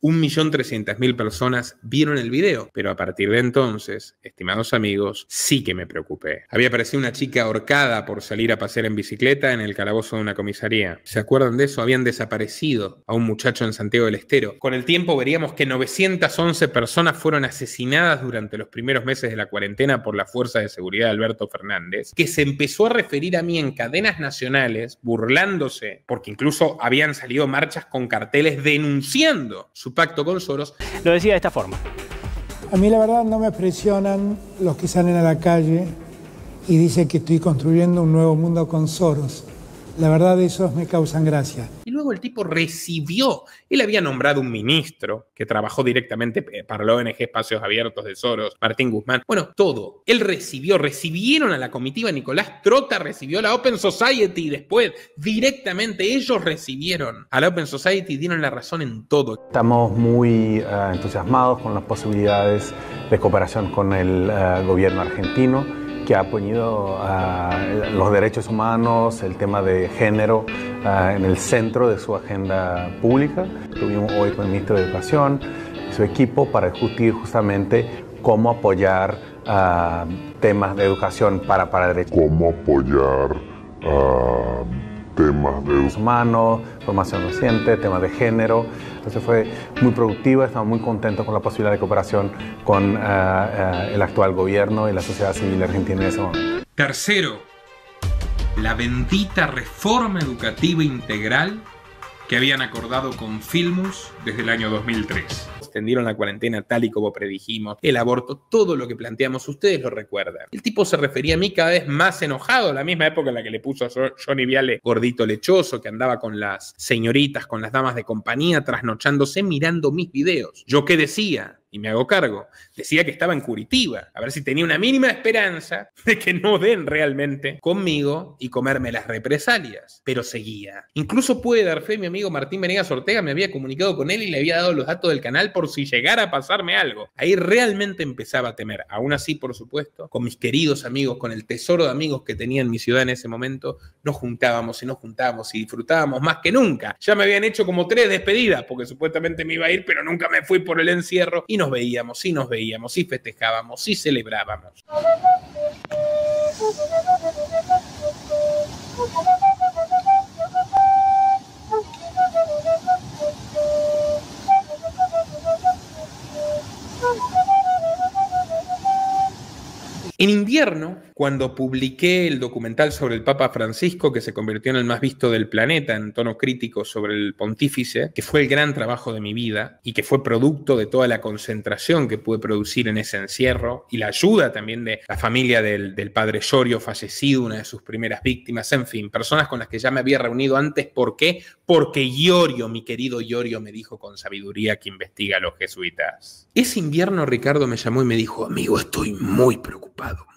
1.300.000 personas vieron el video, pero a partir de entonces, estimados amigos, sí que me preocupé. Había aparecido una chica ahorcada por salir a pasear en bicicleta en el calabozo de una comisaría. ¿Se acuerdan de eso? Habían desaparecido a un muchacho en Santiago del Estero. Con el tiempo veríamos que 911 personas fueron asesinadas durante los primeros meses de la cuarentena por la Fuerza de Seguridad de Alberto Fernández, que se empezó a referir a mí en cadenas nacionales, burlándose, porque incluso habían salido marchas con carteles denunciando su pacto con Soros. Lo decía de esta forma. A mí la verdad no me presionan los que salen a la calle y dicen que estoy construyendo un nuevo mundo con Soros. La verdad, esos me causan gracia. Y luego el tipo recibió, él había nombrado un ministro que trabajó directamente para la ONG Espacios Abiertos de Soros, Martín Guzmán. Bueno, todo. Él recibieron a la comitiva, Nicolás Trota recibió a la Open Society y después directamente ellos recibieron a la Open Society y dieron la razón en todo. Estamos muy entusiasmados con las posibilidades de cooperación con el gobierno argentino, que ha ponido los derechos humanos, el tema de género en el centro de su agenda pública. Estuvimos hoy con el ministro de Educación y su equipo para discutir justamente cómo apoyar temas de educación para derechos. Cómo apoyar temas de derechos humanos, formación docente, temas de género. Entonces fue muy productiva, estamos muy contentos con la posibilidad de cooperación con el actual gobierno y la sociedad civil argentina en ese momento. Tercero, la bendita reforma educativa integral que habían acordado con Filmus desde el año 2003. Extendieron la cuarentena tal y como predijimos, el aborto, todo lo que planteamos, ustedes lo recuerdan. El tipo se refería a mí cada vez más enojado, la misma época en la que le puso a Johnny Viale gordito lechoso, que andaba con las señoritas, con las damas de compañía, trasnochándose mirando mis videos. ¿Yo qué decía? Y me hago cargo. Decía que estaba en Curitiba, a ver si tenía una mínima esperanza de que no den realmente conmigo y comerme las represalias. Pero seguía. Incluso puede dar fe, mi amigo Martín Venegas Ortega me había comunicado con él y le había dado los datos del canal por si llegara a pasarme algo. Ahí realmente empezaba a temer. Aún así, por supuesto, con mis queridos amigos, con el tesoro de amigos que tenía en mi ciudad en ese momento, nos juntábamos y disfrutábamos más que nunca. Ya me habían hecho como 3 despedidas, porque supuestamente me iba a ir, pero nunca me fui por el encierro y nos veíamos y festejábamos y celebrábamos. En invierno, cuando publiqué el documental sobre el Papa Francisco, que se convirtió en el más visto del planeta en tono crítico sobre el pontífice, que fue el gran trabajo de mi vida y que fue producto de toda la concentración que pude producir en ese encierro y la ayuda también de la familia del padre Llorio fallecido, una de sus primeras víctimas, en fin, personas con las que ya me había reunido antes. ¿Por qué? Porque Iorio, mi querido Iorio, me dijo con sabiduría que investiga a los jesuitas. Ese invierno Ricardo me llamó y me dijo: amigo, estoy muy preocupado,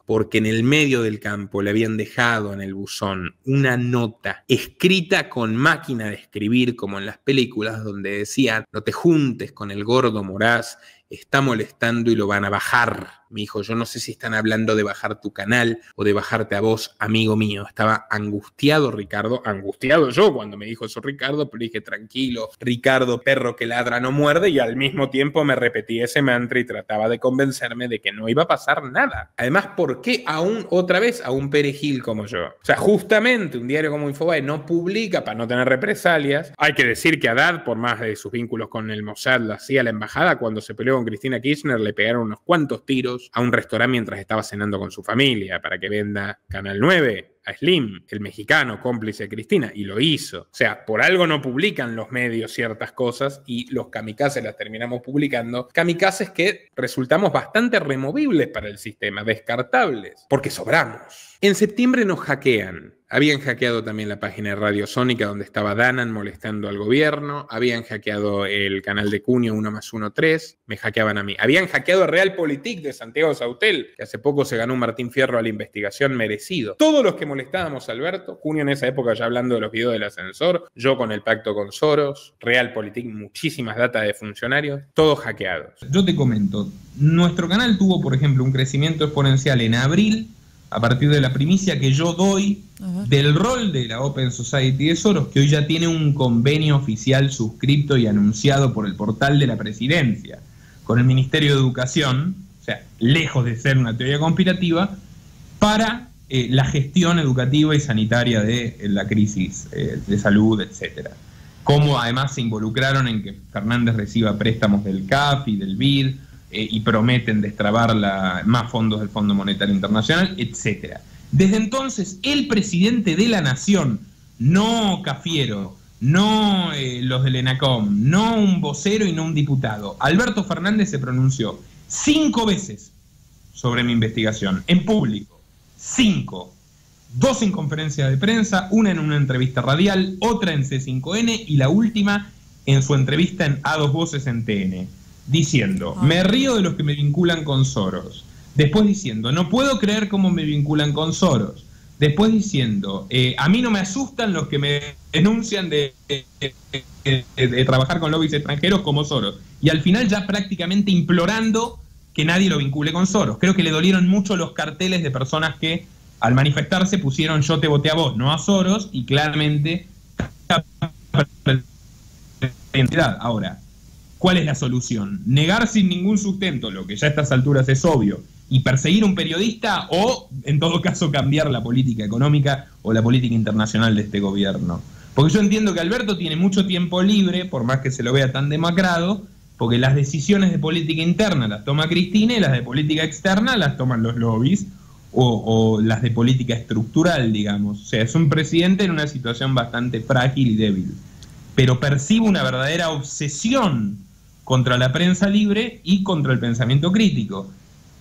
porque en el medio del campo le habían dejado en el buzón una nota escrita con máquina de escribir, como en las películas, donde decía: no te juntes con el gordo Moraz, está molestando y lo van a bajar. Me dijo: yo no sé si están hablando de bajar tu canal o de bajarte a vos, amigo mío. Estaba angustiado Ricardo, angustiado yo cuando me dijo eso Ricardo, pero dije: tranquilo, Ricardo, perro que ladra no muerde, y al mismo tiempo me repetí ese mantra y trataba de convencerme de que no iba a pasar nada. Además, ¿por qué otra vez a un perejil como yo? O sea, justamente un diario como Infobae no publica para no tener represalias. Hay que decir que Haddad, por más de sus vínculos con el Mossad, lo hacía la embajada. Cuando se peleó con Cristina Kirchner le pegaron unos cuantos tiros a un restaurante mientras estaba cenando con su familia para que venda Canal 9 a Slim, el mexicano cómplice de Cristina, y lo hizo. O sea, por algo no publican los medios ciertas cosas y los kamikazes las terminamos publicando. Kamikazes que resultamos bastante removibles para el sistema, descartables, porque sobramos. En septiembre nos hackean. Habían hackeado también la página de Radio Sónica donde estaba Danan molestando al gobierno. Habían hackeado el canal de Cunio 1+1+3. Me hackeaban a mí. Habían hackeado a Realpolitik de Santiago Sautel, que hace poco se ganó un Martín Fierro a la investigación merecido. Todos los que molestábamos a Alberto, Cunio en esa época ya hablando de los videos del ascensor, yo con el pacto con Soros, Realpolitik, muchísimas datas de funcionarios, todos hackeados. Yo te comento, nuestro canal tuvo, por ejemplo, un crecimiento exponencial en abril a partir de la primicia que yo doy del rol de la Open Society de Soros, que hoy ya tiene un convenio oficial suscripto y anunciado por el portal de la Presidencia con el Ministerio de Educación, o sea, lejos de ser una teoría conspirativa, para la gestión educativa y sanitaria de la crisis de salud, etcétera. Cómo además se involucraron en que Fernández reciba préstamos del CAF y del BID, y prometen destrabar más fondos del Fondo Monetario Internacional, etcétera. Desde entonces, el presidente de la Nación, no Cafiero, no los del ENACOM, no un vocero y no un diputado, Alberto Fernández se pronunció 5 veces sobre mi investigación, en público. 5. 2 en conferencia de prensa, una en una entrevista radial, otra en C5N y la última en su entrevista en A2 Voces en TN, diciendo, me río de los que me vinculan con Soros. Después diciendo, no puedo creer cómo me vinculan con Soros. Después diciendo, a mí no me asustan los que me denuncian de trabajar con lobbies extranjeros como Soros. Y al final ya prácticamente implorando que nadie lo vincule con Soros. Creo que le dolieron mucho los carteles de personas que al manifestarse pusieron yo te voté a vos, no a Soros, y claramente... Ahora, ¿cuál es la solución? ¿Negar sin ningún sustento, lo que ya a estas alturas es obvio, y perseguir a un periodista, o en todo caso cambiar la política económica o la política internacional de este gobierno? Porque yo entiendo que Alberto tiene mucho tiempo libre, por más que se lo vea tan demacrado, porque las decisiones de política interna las toma Cristina y las de política externa las toman los lobbies, o las de política estructural, digamos. O sea, es un presidente en una situación bastante frágil y débil. Pero percibo una verdadera obsesión contra la prensa libre y contra el pensamiento crítico.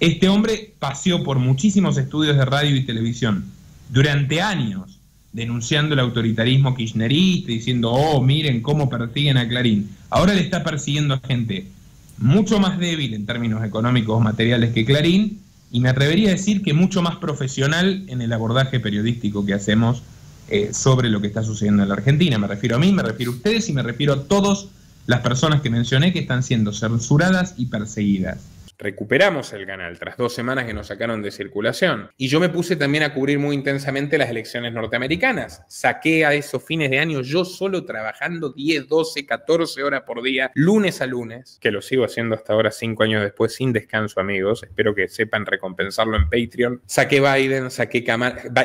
Este hombre paseó por muchísimos estudios de radio y televisión durante años, denunciando el autoritarismo kirchnerista, diciendo, oh, miren cómo persiguen a Clarín. Ahora le está persiguiendo a gente mucho más débil en términos económicos o materiales que Clarín, y me atrevería a decir que mucho más profesional en el abordaje periodístico que hacemos sobre lo que está sucediendo en la Argentina. Me refiero a mí, me refiero a ustedes y me refiero a todas las personas que mencioné que están siendo censuradas y perseguidas. Recuperamos el canal tras 2 semanas que nos sacaron de circulación. Y yo me puse también a cubrir muy intensamente las elecciones norteamericanas. Saqué a esos fines de año yo solo trabajando 10, 12, 14 horas por día, lunes a lunes, que lo sigo haciendo hasta ahora 5 años después sin descanso, amigos. Espero que sepan recompensarlo en Patreon. Saqué Biden, saqué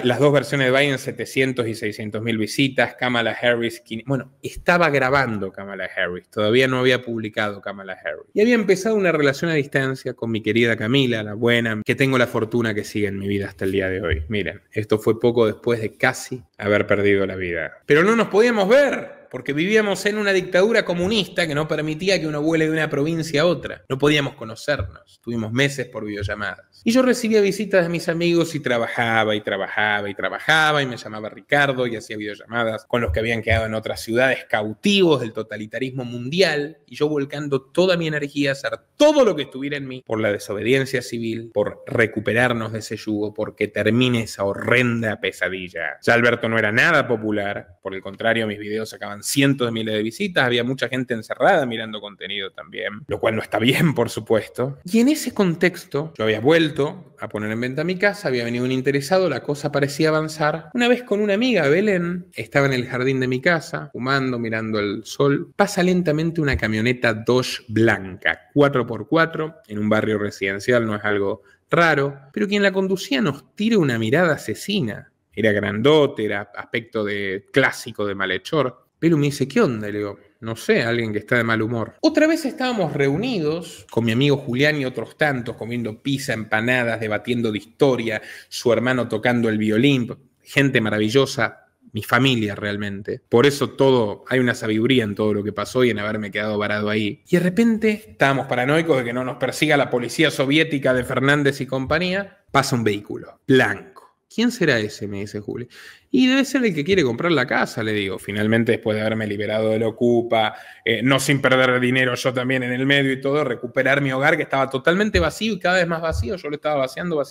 las 2 versiones de Biden, 700 y 600 mil visitas, Kamala Harris. Bueno, estaba grabando Kamala Harris, todavía no había publicado Kamala Harris. Y había empezado una relación a distancia con mi querida Camila, la buena, que tengo la fortuna que sigue en mi vida hasta el día de hoy. Miren, esto fue poco después de casi haber perdido la vida. Pero no nos podíamos ver, porque vivíamos en una dictadura comunista que no permitía que uno vuele de una provincia a otra. No podíamos conocernos. Tuvimos meses por videollamadas. Y yo recibía visitas de mis amigos y trabajaba y trabajaba y trabajaba, y me llamaba Ricardo y hacía videollamadas con los que habían quedado en otras ciudades cautivos del totalitarismo mundial, y yo volcando toda mi energía a hacer todo lo que estuviera en mí por la desobediencia civil, por recuperarnos de ese yugo, porque termine esa horrenda pesadilla. Ya Alberto no era nada popular, por el contrario, mis videos sacaban cientos de miles de visitas, había mucha gente encerrada mirando contenido también, lo cual no está bien, por supuesto. Y en ese contexto, yo había vuelto a poner en venta mi casa, había venido un interesado, la cosa parecía avanzar. Una vez con una amiga, Belén, estaba en el jardín de mi casa, fumando, mirando el sol. Pasa lentamente una camioneta Dodge blanca, 4x4, en un barrio residencial, no es algo raro, pero quien la conducía nos tira una mirada asesina. Era grandote, era aspecto de clásico de malhechor. Belu me dice, ¿qué onda? Le digo, no sé, alguien que está de mal humor. Otra vez estábamos reunidos con mi amigo Julián y otros tantos, comiendo pizza, empanadas, debatiendo de historia, su hermano tocando el violín, gente maravillosa, mi familia realmente. Por eso hay una sabiduría en todo lo que pasó y en haberme quedado varado ahí. Y de repente estábamos paranoicos de que no nos persiga la policía soviética de Fernández y compañía. Pasa un vehículo blanco. ¿Quién será ese?, me dice Juli. Y debe ser el que quiere comprar la casa, le digo. Finalmente, después de haberme liberado del Ocupa, no sin perder dinero yo también en el medio y todo, recuperar mi hogar que estaba totalmente vacío y cada vez más vacío, yo lo estaba vaciando.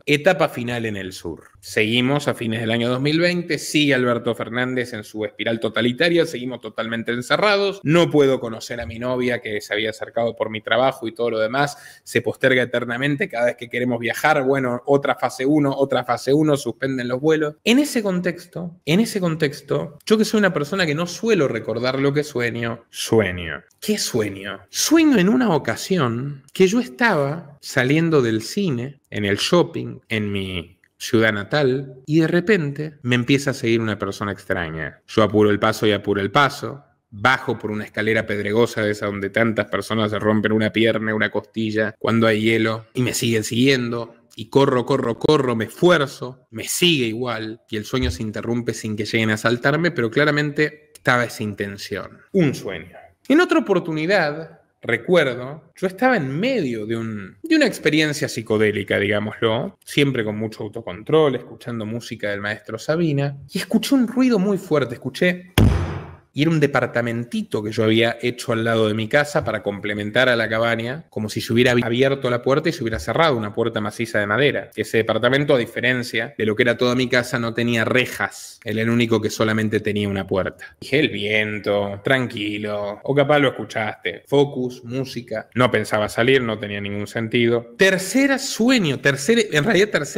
Etapa final en el sur. Seguimos a fines del año 2020, sigue Alberto Fernández en su espiral totalitaria, seguimos totalmente encerrados, no puedo conocer a mi novia que se había acercado por mi trabajo y todo lo demás, se posterga eternamente cada vez que queremos viajar, bueno, otra fase 1, suspenden los vuelos. En ese contexto, yo que soy una persona que no suelo recordar lo que sueño. ¿Qué sueño? Sueño en una ocasión que yo estaba saliendo del cine, en el shopping, en mi ciudad natal, y de repente me empieza a seguir una persona extraña. Yo apuro el paso, bajo por una escalera pedregosa de esa donde tantas personas se rompen una pierna, una costilla, cuando hay hielo, y me siguen siguiendo. Y corro, me esfuerzo, me sigue igual, y el sueño se interrumpe sin que lleguen a asaltarme, pero claramente estaba esa intención. Un sueño. En otra oportunidad, recuerdo, yo estaba en medio de una experiencia psicodélica, digámoslo, siempre con mucho autocontrol, escuchando música del maestro Sabina, y escuché un ruido muy fuerte, y era un departamentito que yo había hecho al lado de mi casa para complementar a la cabaña, como si se hubiera abierto la puerta y se hubiera cerrado una puerta maciza de madera. Ese departamento, a diferencia de lo que era toda mi casa, no tenía rejas. Era el único que solamente tenía una puerta. Dije, el viento, tranquilo, o capaz lo escuchaste. Focus, música. No pensaba salir, no tenía ningún sentido. Tercer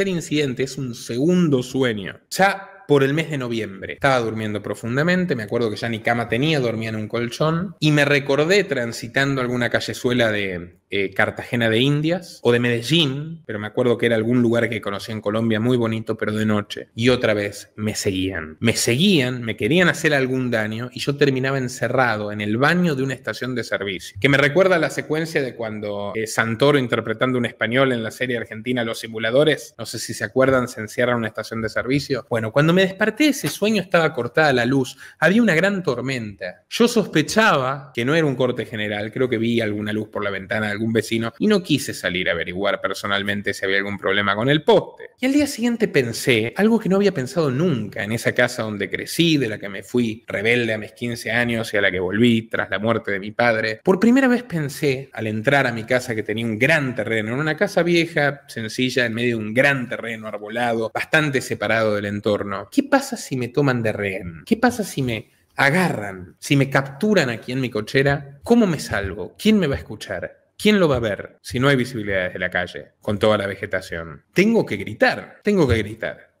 incidente, es un segundo sueño. Ya por el mes de noviembre. Estaba durmiendo profundamente, me acuerdo que ya ni cama tenía, dormía en un colchón, y me recordé transitando alguna callezuela de Cartagena de Indias o de Medellín, pero me acuerdo que era algún lugar que conocí en Colombia muy bonito, pero de noche. Y otra vez me seguían, me querían hacer algún daño y yo terminaba encerrado en el baño de una estación de servicio, que me recuerda a la secuencia de cuando Santoro, interpretando un español en la serie argentina Los Simuladores, no sé si se acuerdan, se encierra en una estación de servicio. Bueno, cuando me desperté de ese sueño estaba cortada la luz, había una gran tormenta. Yo sospechaba que no era un corte general, creo que vi alguna luz por la ventana de algún vecino y no quise salir a averiguar personalmente si había algún problema con el poste. Y al día siguiente pensé, algo que no había pensado nunca en esa casa donde crecí, de la que me fui rebelde a mis 15 años y a la que volví tras la muerte de mi padre. Por primera vez pensé, al entrar a mi casa que tenía un gran terreno, en una casa vieja, sencilla, en medio de un gran terreno arbolado, bastante separado del entorno. ¿Qué pasa si me toman de rehén? ¿Qué pasa si me agarran? Si me capturan aquí en mi cochera, ¿cómo me salvo? ¿Quién me va a escuchar? ¿Quién lo va a ver si no hay visibilidad desde la calle, con toda la vegetación? Tengo que gritar.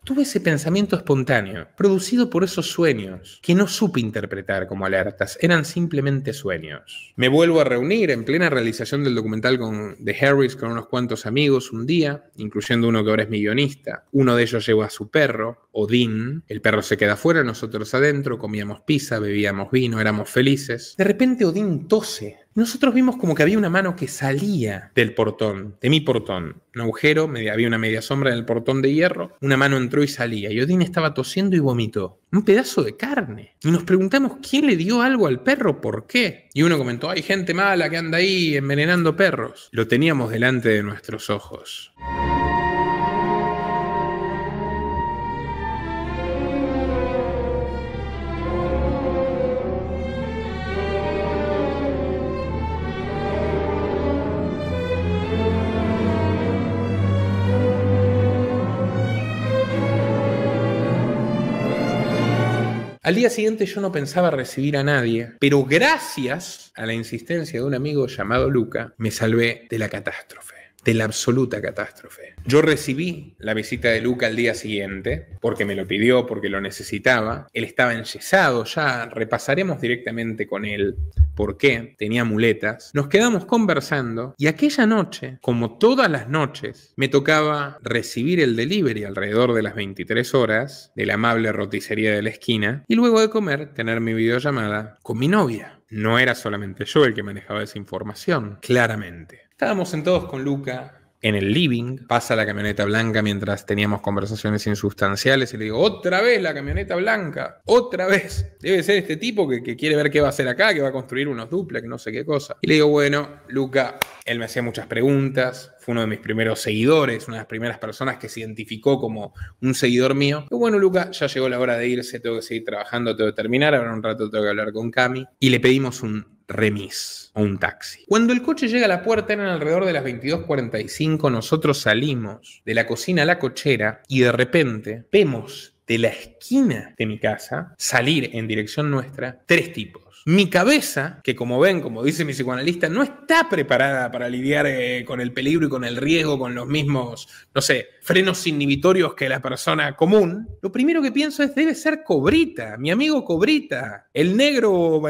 Tuve ese pensamiento espontáneo, producido por esos sueños, que no supe interpretar como alertas, eran simplemente sueños. Me vuelvo a reunir en plena realización del documental de Harris con unos cuantos amigos un día, incluyendo uno que ahora es mi guionista. Uno de ellos lleva a su perro, Odín. El perro se queda afuera, nosotros adentro, comíamos pizza, bebíamos vino, éramos felices. De repente Odín tose. Nosotros vimos como que había una mano que salía del portón, de mi portón. Un agujero, había una media sombra en el portón de hierro. Una mano entró y salía. Y Odín estaba tosiendo y vomitó. Un pedazo de carne. Y nos preguntamos quién le dio algo al perro, ¿por qué? Y uno comentó, hay gente mala que anda ahí envenenando perros. Lo teníamos delante de nuestros ojos. Al día siguiente yo no pensaba recibir a nadie, pero gracias a la insistencia de un amigo llamado Luca, me salvé de la catástrofe, de la absoluta catástrofe. Yo recibí la visita de Luca al día siguiente, porque me lo pidió, porque lo necesitaba. Él estaba enyesado, ya repasaremos directamente con él por qué, tenía muletas. Nos quedamos conversando y aquella noche, como todas las noches, me tocaba recibir el delivery alrededor de las 23 horas de la amable roticería de la esquina y luego de comer tener mi videollamada con mi novia. No era solamente yo el que manejaba esa información, claramente. Estábamos sentados con Luca en el living, pasa la camioneta blanca mientras teníamos conversaciones insustanciales y le digo, otra vez la camioneta blanca, otra vez. Debe ser este tipo que quiere ver qué va a hacer acá, que va a construir unos duplex, no sé qué cosa. Y le digo, bueno, Luca, él me hacía muchas preguntas, fue uno de mis primeros seguidores, una de las primeras personas que se identificó como un seguidor mío. Y bueno, Luca, ya llegó la hora de irse, tengo que seguir trabajando, tengo que terminar, ahora un rato tengo que hablar con Cami. Y le pedimos un remis o un taxi. Cuando el coche llega a la puerta, eran alrededor de las 22:45, nosotros salimos de la cocina a la cochera y de repente vemos de la esquina de mi casa salir en dirección nuestra 3 tipos. Mi cabeza, que como ven, como dice mi psicoanalista, no está preparada para lidiar con el peligro y con el riesgo, con los mismos, no sé, frenos inhibitorios que la persona común. Lo primero que pienso es, debe ser Cobrita, mi amigo Cobrita, el negro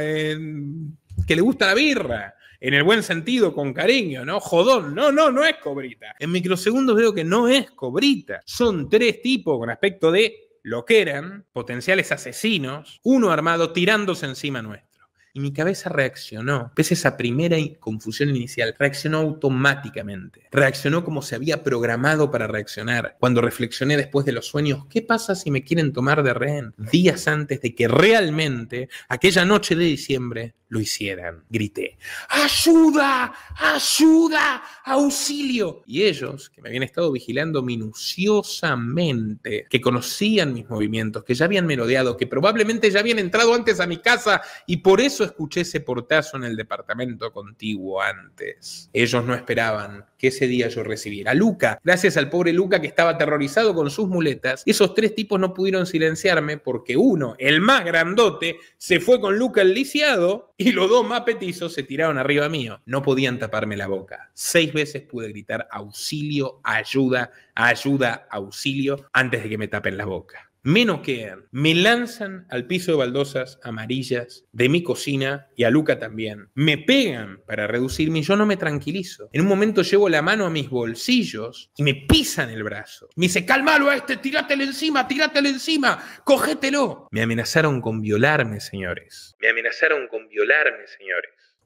que le gusta la birra. En el buen sentido, con cariño, ¿no? Jodón. No es Cobrita. En microsegundos veo que no es Cobrita. Son 3 tipos con aspecto de lo que eran potenciales asesinos, uno armado tirándose encima nuestro. Y mi cabeza reaccionó, pese a esa primera confusión inicial, reaccionó automáticamente. Reaccionó como se había programado para reaccionar. Cuando reflexioné después de los sueños, ¿qué pasa si me quieren tomar de rehén? Días antes de que realmente, aquella noche de diciembre, lo hicieran. Grité, ¡ayuda! ¡Ayuda! ¡Auxilio! Y ellos, que me habían estado vigilando minuciosamente, que conocían mis movimientos, que ya habían merodeado, que probablemente ya habían entrado antes a mi casa y por eso escuché ese portazo en el departamento contiguo antes. Ellos no esperaban que ese día yo recibiera a Luca. Gracias al pobre Luca que estaba aterrorizado con sus muletas, esos 3 tipos no pudieron silenciarme porque uno, el más grandote, se fue con Luca el lisiado y los 2 más petizos se tiraron arriba mío. No podían taparme la boca. 6 veces pude gritar auxilio, ayuda, ayuda, auxilio antes de que me tapen la boca. Me noquean, me lanzan al piso de baldosas amarillas de mi cocina y a Luca también. Me pegan para reducirme y yo no me tranquilizo. En un momento llevo la mano a mis bolsillos y me pisan el brazo. Me dice, cálmalo a este, tírátelo encima, cógetelo. Me amenazaron con violarme, señores.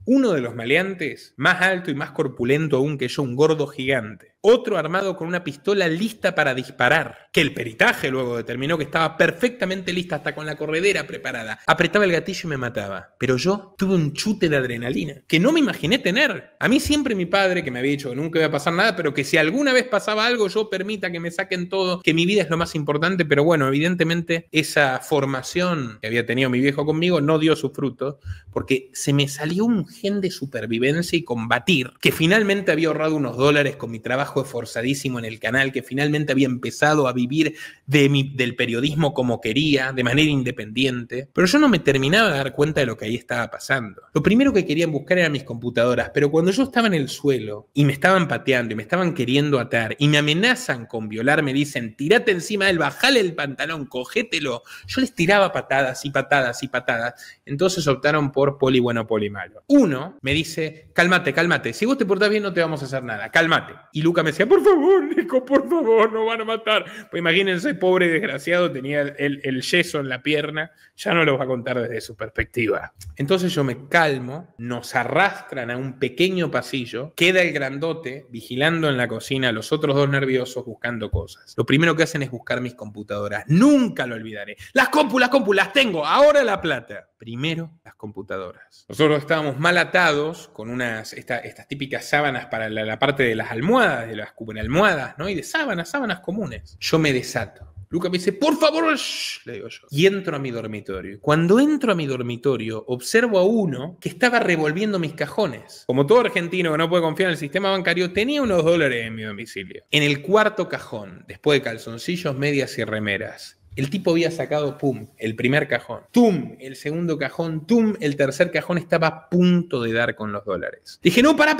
Uno de los maleantes, más alto y más corpulento aún que yo, un gordo gigante. Otro armado con una pistola lista para disparar, que el peritaje luego determinó que estaba perfectamente lista, hasta con la corredera preparada. Apretaba el gatillo y me mataba. Pero yo tuve un chute de adrenalina que no me imaginé tener. A mí siempre mi padre, que me había dicho que nunca iba a pasar nada, pero que si alguna vez pasaba algo, yo permita que me saquen todo, que mi vida es lo más importante. Pero bueno, evidentemente esa formación que había tenido mi viejo conmigo no dio su fruto, porque se me salió un gen de supervivencia y combatir, que finalmente había ahorrado unos dólares con mi trabajo esforzadísimo en el canal, que finalmente había empezado a vivir del periodismo como quería, de manera independiente, pero yo no me terminaba de dar cuenta de lo que ahí estaba pasando. Lo primero que querían buscar eran mis computadoras, pero cuando yo estaba en el suelo y me estaban pateando y me estaban queriendo atar y me amenazan con violar, me dicen, tírate encima de él, bajale el pantalón, cogételo, yo les tiraba patadas y patadas y patadas. Entonces optaron por poli bueno, poli malo. Uno me dice, cálmate, si vos te portás bien no te vamos a hacer nada, cálmate. Y Luca me decía, por favor, Nico, por favor, nos van a matar. Pues imagínense, pobre desgraciado, tenía el yeso en la pierna, ya no lo va a contar desde su perspectiva. Entonces yo me calmo, nos arrastran a un pequeño pasillo, queda el grandote vigilando en la cocina, los otros 2 nerviosos buscando cosas. Lo primero que hacen es buscar mis computadoras, nunca lo olvidaré. Las compu, las tengo, ahora la plata. Primero, las computadoras. Nosotros estábamos mal atados con estas típicas sábanas para la parte de las almohadas, de las almohadas, ¿no? Y de sábanas comunes. Yo me desato. Luca me dice, por favor, shh, le digo yo. Y entro a mi dormitorio. Cuando entro a mi dormitorio, observo a uno que estaba revolviendo mis cajones. Como todo argentino que no puede confiar en el sistema bancario, tenía unos dólares en mi domicilio. En el 4.º cajón, después de calzoncillos, medias y remeras, el tipo había sacado, pum, el primer cajón, tum, el segundo cajón, tum, el tercer cajón, estaba a punto de dar con los dólares. Dije, no, pará,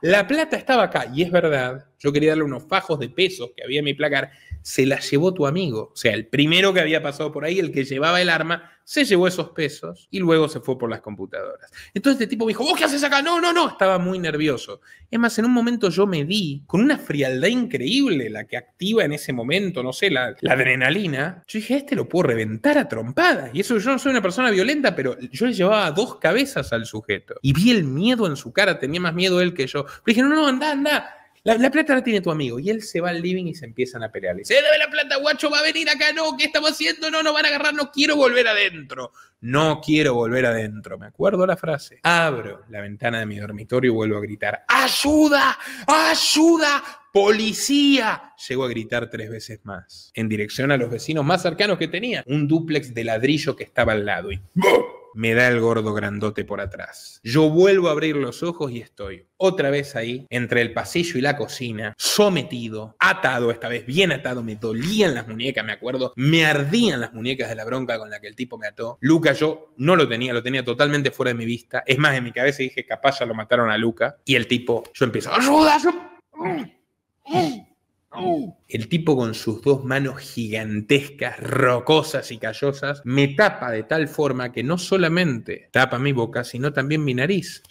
la plata estaba acá. Y es verdad, yo quería darle unos fajos de pesos que había en mi placar, se la llevó tu amigo. O sea, el primero que había pasado por ahí, el que llevaba el arma, se llevó esos pesos y luego se fue por las computadoras. Entonces este tipo me dijo, ¿vos qué haces acá? No, estaba muy nervioso. Es más, en un momento yo me vi con una frialdad increíble, la que activa en ese momento, no sé, la adrenalina. Yo dije, este lo puedo reventar a trompadas. Y eso, yo no soy una persona violenta, pero yo le llevaba 2 cabezas al sujeto. Y vi el miedo en su cara, tenía más miedo él que yo. Pero dije, no, anda. La plata la tiene tu amigo. Y él se va al living y se empiezan a pelear. Le dice, dame la plata, guacho, va a venir acá, no, ¿qué estamos haciendo? No, nos van a agarrar, no quiero volver adentro. No quiero volver adentro. Me acuerdo la frase. Abro la ventana de mi dormitorio y vuelvo a gritar, ¡ayuda! ¡Ayuda! ¡Policía! Llego a gritar 3 veces más, en dirección a los vecinos más cercanos que tenía. Un dúplex de ladrillo que estaba al lado y me da el gordo grandote por atrás. Yo vuelvo a abrir los ojos y estoy otra vez ahí, entre el pasillo y la cocina, sometido, atado, esta vez bien atado, me dolían las muñecas, me acuerdo, me ardían las muñecas de la bronca con la que el tipo me ató. Luca yo no lo tenía totalmente fuera de mi vista. Es más, en mi cabeza dije, capaz ya lo mataron a Luca. Y el tipo, yo empiezo, ¡ayuda! El tipo con sus 2 manos gigantescas, rocosas y callosas, me tapa de tal forma que no solamente tapa mi boca, sino también mi nariz.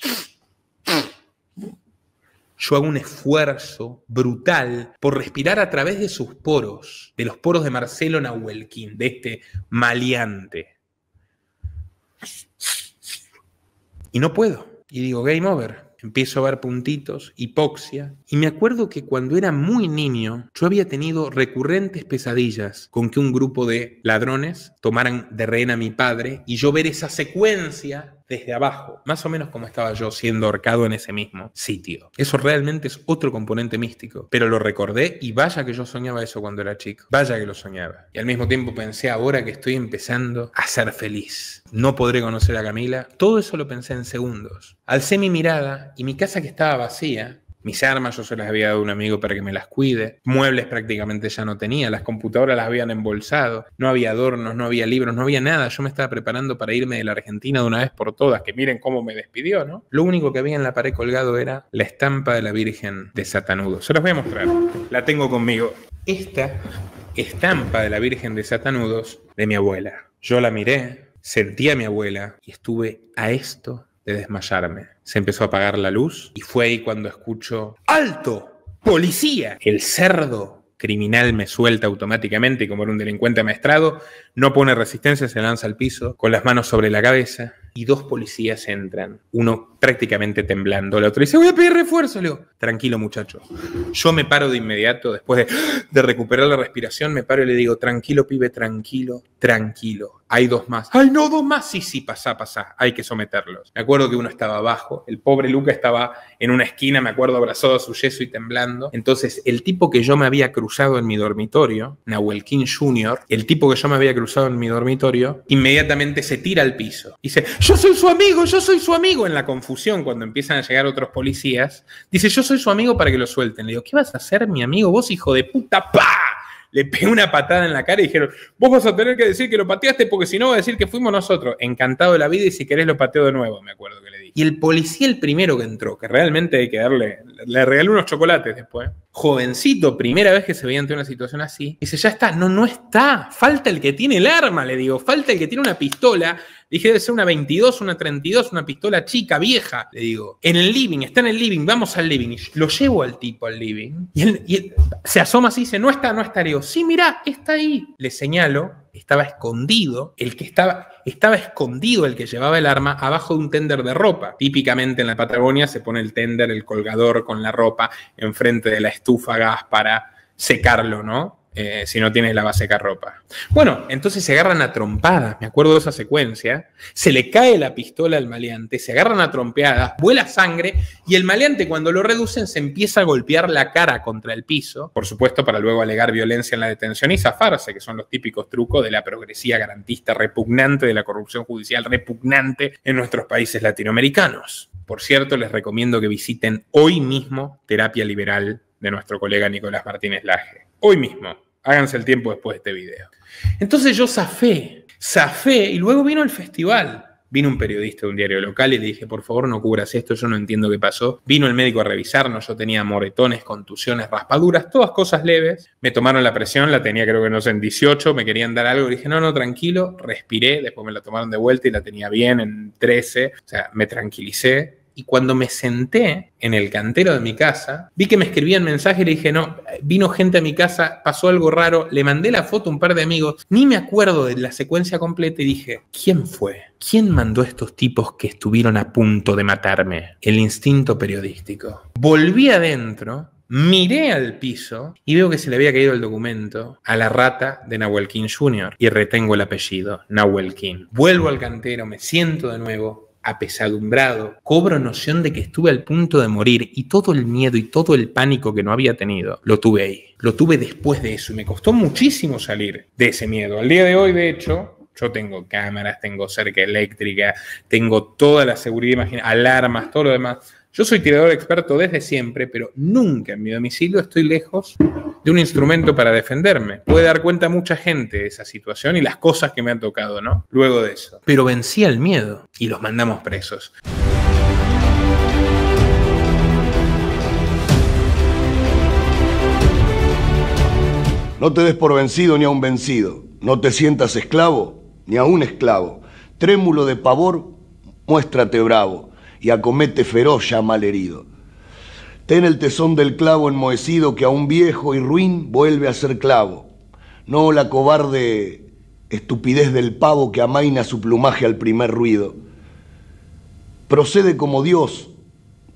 Yo hago un esfuerzo brutal por respirar a través de sus poros, de los poros de Marcelo Nahuelquín, de este maleante. Y no puedo. Y digo, game over. Empiezo a ver puntitos, hipoxia. Y me acuerdo que cuando era muy niño, yo había tenido recurrentes pesadillas con que un grupo de ladrones tomaran de rehén a mi padre y yo ver esa secuencia desde abajo, más o menos como estaba yo siendo ahorcado en ese mismo sitio. Eso realmente es otro componente místico, pero lo recordé y vaya que yo soñaba eso cuando era chico, vaya que lo soñaba. Y al mismo tiempo pensé, ahora que estoy empezando a ser feliz, no podré conocer a Camila. Todo eso lo pensé en segundos. Alcé mi mirada y mi casa, que estaba vacía, mis armas yo se las había dado a un amigo para que me las cuide. Muebles prácticamente ya no tenía. Las computadoras las habían embolsado. No había adornos, no había libros, no había nada. Yo me estaba preparando para irme de la Argentina de una vez por todas. Que miren cómo me despidió, ¿no? Lo único que había en la pared colgado era la estampa de la Virgen de Satanudos. Se los voy a mostrar. La tengo conmigo. Esta estampa de la Virgen de Satanudos de mi abuela. Yo la miré, sentí a mi abuela y estuve a esto de desmayarme. Se empezó a apagar la luz y fue ahí cuando escucho ¡alto! ¡Policía! El cerdo criminal me suelta automáticamente y como era un delincuente amaestrado, no pone resistencia, se lanza al piso con las manos sobre la cabeza y 2 policías entran, uno prácticamente temblando, el otro dice, voy a pedir refuerzo. Le digo, tranquilo muchacho. Yo me paro de inmediato, después de recuperar la respiración, me paro y le digo, tranquilo pibe, tranquilo, tranquilo. Hay 2 más. ¡Ay, no, 2 más! Sí, pasá. Hay que someterlos. Me acuerdo que uno estaba abajo. El pobre Luca estaba en una esquina, me acuerdo, abrazado a su yeso y temblando. Entonces, el tipo que yo me había cruzado en mi dormitorio, Nahuelquín Jr., el tipo que yo me había cruzado en mi dormitorio, inmediatamente se tira al piso. Dice, yo soy su amigo. En la confusión, cuando empiezan a llegar otros policías, dice, yo soy su amigo para que lo suelten. Le digo, ¿qué vas a hacer, mi amigo? Vos, hijo de puta, ¡pah! Le pegué una patada en la cara y dijeron, vos vas a tener que decir que lo pateaste porque si no va a decir que fuimos nosotros. Encantado de la vida y si querés lo pateo de nuevo, me acuerdo que le dije. Y el policía, el primero que entró, que realmente hay que darle, le regalé unos chocolates después, jovencito, primera vez que se veía ante una situación así, dice, ya está, no está, falta el que tiene el arma, le digo, falta el que tiene una pistola. Dije, debe ser una 22, una 32, una pistola chica, vieja. Le digo, en el living, está en el living, vamos al living. Y lo llevo al tipo al living. Y él se asoma así y dice, no está. Le digo, sí, mirá, está ahí. Le señalo, estaba escondido. Estaba escondido el que llevaba el arma abajo de un tender de ropa. Típicamente en la Patagonia se pone el tender, el colgador con la ropa enfrente de la estufa a gas para secarlo, ¿no? Si no tienes la base secar ropa. Bueno, entonces se agarran a trompadas, me acuerdo de esa secuencia, se le cae la pistola al maleante, se agarran a trompeadas, vuela sangre y el maleante cuando lo reducen se empieza a golpear la cara contra el piso, por supuesto para luego alegar violencia en la detención y zafarse, que son los típicos trucos de la progresía garantista repugnante, de la corrupción judicial repugnante en nuestros países latinoamericanos. Por cierto, les recomiendo que visiten hoy mismo Terapia Liberal de nuestro colega Nicolás Martínez Laje. Hoy mismo. Háganse el tiempo después de este video. Entonces yo zafé y luego vino el festival. Vino un periodista de un diario local y le dije, por favor no cubras esto, yo no entiendo qué pasó. Vino el médico a revisarnos, yo tenía moretones, contusiones, raspaduras, todas cosas leves. Me tomaron la presión, la tenía creo que no sé, en 18, me querían dar algo. Le dije, no, tranquilo, respiré, después me la tomaron de vuelta y la tenía bien en 13. O sea, me tranquilicé. Y cuando me senté en el cantero de mi casa, vi que me escribían mensajes y le dije, no, vino gente a mi casa, pasó algo raro, le mandé la foto a un par de amigos, ni me acuerdo de la secuencia completa y dije, ¿quién fue? ¿Quién mandó a estos tipos que estuvieron a punto de matarme? El instinto periodístico. Volví adentro Miré al piso y veo que se le había caído el documento a la rata de Nahuel King Jr. y retengo el apellido, Nahuel King. Vuelvo al cantero, me siento de nuevo, apesadumbrado, cobro noción de que estuve al punto de morir y todo el miedo y todo el pánico que no había tenido, lo tuve ahí. Lo tuve después de eso y me costó muchísimo salir de ese miedo. Al día de hoy, de hecho, yo tengo cámaras, tengo cerca eléctrica, tengo toda la seguridad, alarmas, todo lo demás. Yo soy tirador experto desde siempre, pero nunca en mi domicilio estoy lejos de un instrumento para defenderme. Puede dar cuenta mucha gente de esa situación y las cosas que me han tocado, ¿no? Luego de eso. Pero vencí al miedo y los mandamos presos. No te des por vencido ni a un vencido. No te sientas esclavo ni a un esclavo. Trémulo de pavor, muéstrate bravo. Y acomete feroz ya mal herido. Ten el tesón del clavo enmohecido que a un viejo y ruin vuelve a ser clavo. No la cobarde estupidez del pavo que amaina su plumaje al primer ruido. Procede como Dios,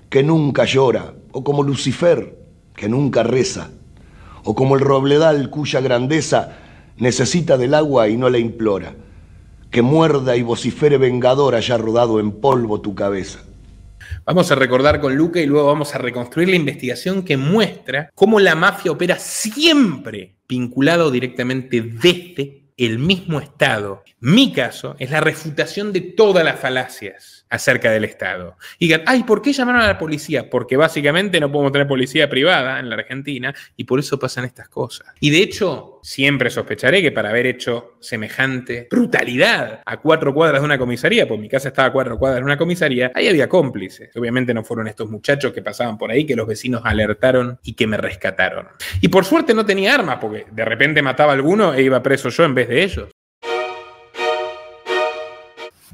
que nunca llora, o como Lucifer, que nunca reza, o como el robledal cuya grandeza necesita del agua y no la implora. Que muerda y vocifere vengador haya rodado en polvo tu cabeza. Vamos a recordar con Luca y luego vamos a reconstruir la investigación que muestra cómo la mafia opera siempre vinculado directamente desde el mismo Estado. Mi caso es la refutación de todas las falacias acerca del Estado. Y digan, ay, ¿por qué llamaron a la policía? Porque básicamente no podemos tener policía privada en la Argentina y por eso pasan estas cosas. Y de hecho, siempre sospecharé que para haber hecho semejante brutalidad a 4 cuadras de una comisaría, pues mi casa estaba a 4 cuadras de una comisaría, ahí había cómplices. Obviamente no fueron estos muchachos que pasaban por ahí, que los vecinos alertaron y que me rescataron. Y por suerte no tenía armas, porque de repente mataba a alguno e iba preso yo en vez de ellos.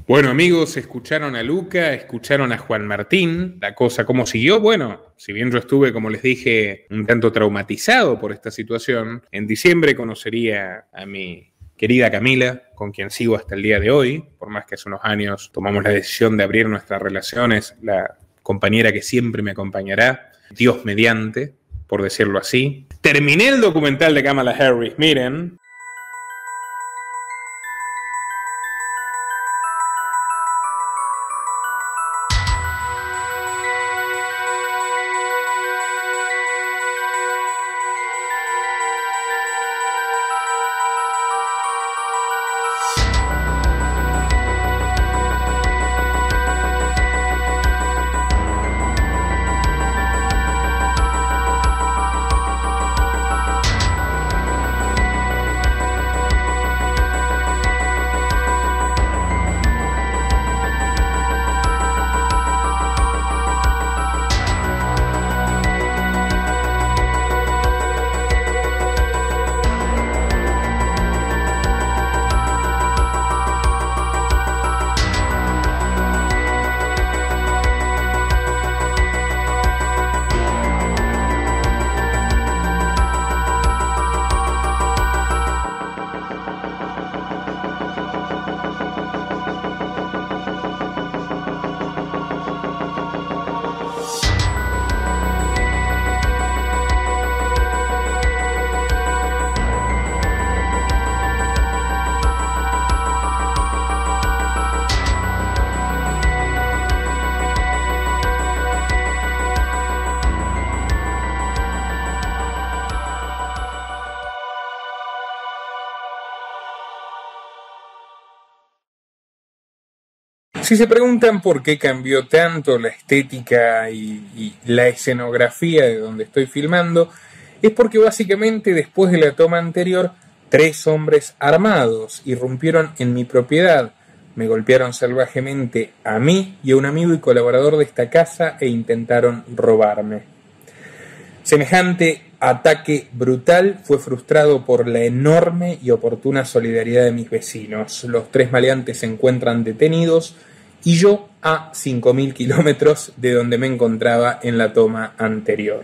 Bueno, amigos, escucharon a Luca, escucharon a Juan Martín. La cosa, ¿cómo siguió? Bueno, si bien yo estuve, como les dije, un tanto traumatizado por esta situación, en diciembre conocería a mi querida Camila, con quien sigo hasta el día de hoy, por más que hace unos años tomamos la decisión de abrir nuestras relaciones, la compañera que siempre me acompañará, Dios mediante, por decirlo así. Terminé el documental de Kamala Harris, miren. Si se preguntan por qué cambió tanto la estética y la escenografía de donde estoy filmando, es porque básicamente después de la toma anterior, 3 hombres armados irrumpieron en mi propiedad, me golpearon salvajemente a mí y a un amigo y colaborador de esta casa e intentaron robarme. Semejante ataque brutal fue frustrado por la enorme y oportuna solidaridad de mis vecinos. Los 3 maleantes se encuentran detenidos y yo a 5.000 kilómetros de donde me encontraba en la toma anterior.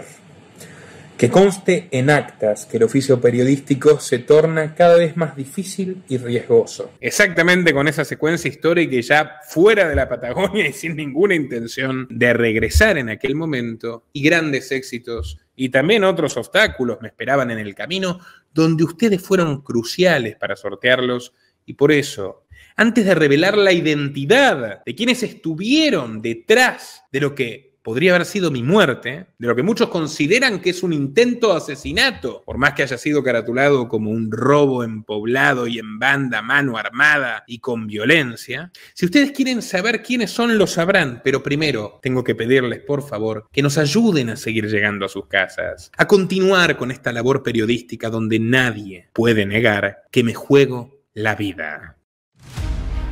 Que conste en actas que el oficio periodístico se torna cada vez más difícil y riesgoso. Exactamente con esa secuencia histórica y ya fuera de la Patagonia y sin ninguna intención de regresar en aquel momento y grandes éxitos Y también otros obstáculos me esperaban en el camino, donde ustedes fueron cruciales para sortearlos, y por eso, antes de revelar la identidad de quienes estuvieron detrás de lo que podría haber sido mi muerte, de lo que muchos consideran que es un intento de asesinato, por más que haya sido caratulado como un robo en poblado y en banda, mano armada y con violencia. Si ustedes quieren saber quiénes son, lo sabrán, pero primero tengo que pedirles, por favor, que nos ayuden a seguir llegando a sus casas, a continuar con esta labor periodística donde nadie puede negar que me juego la vida.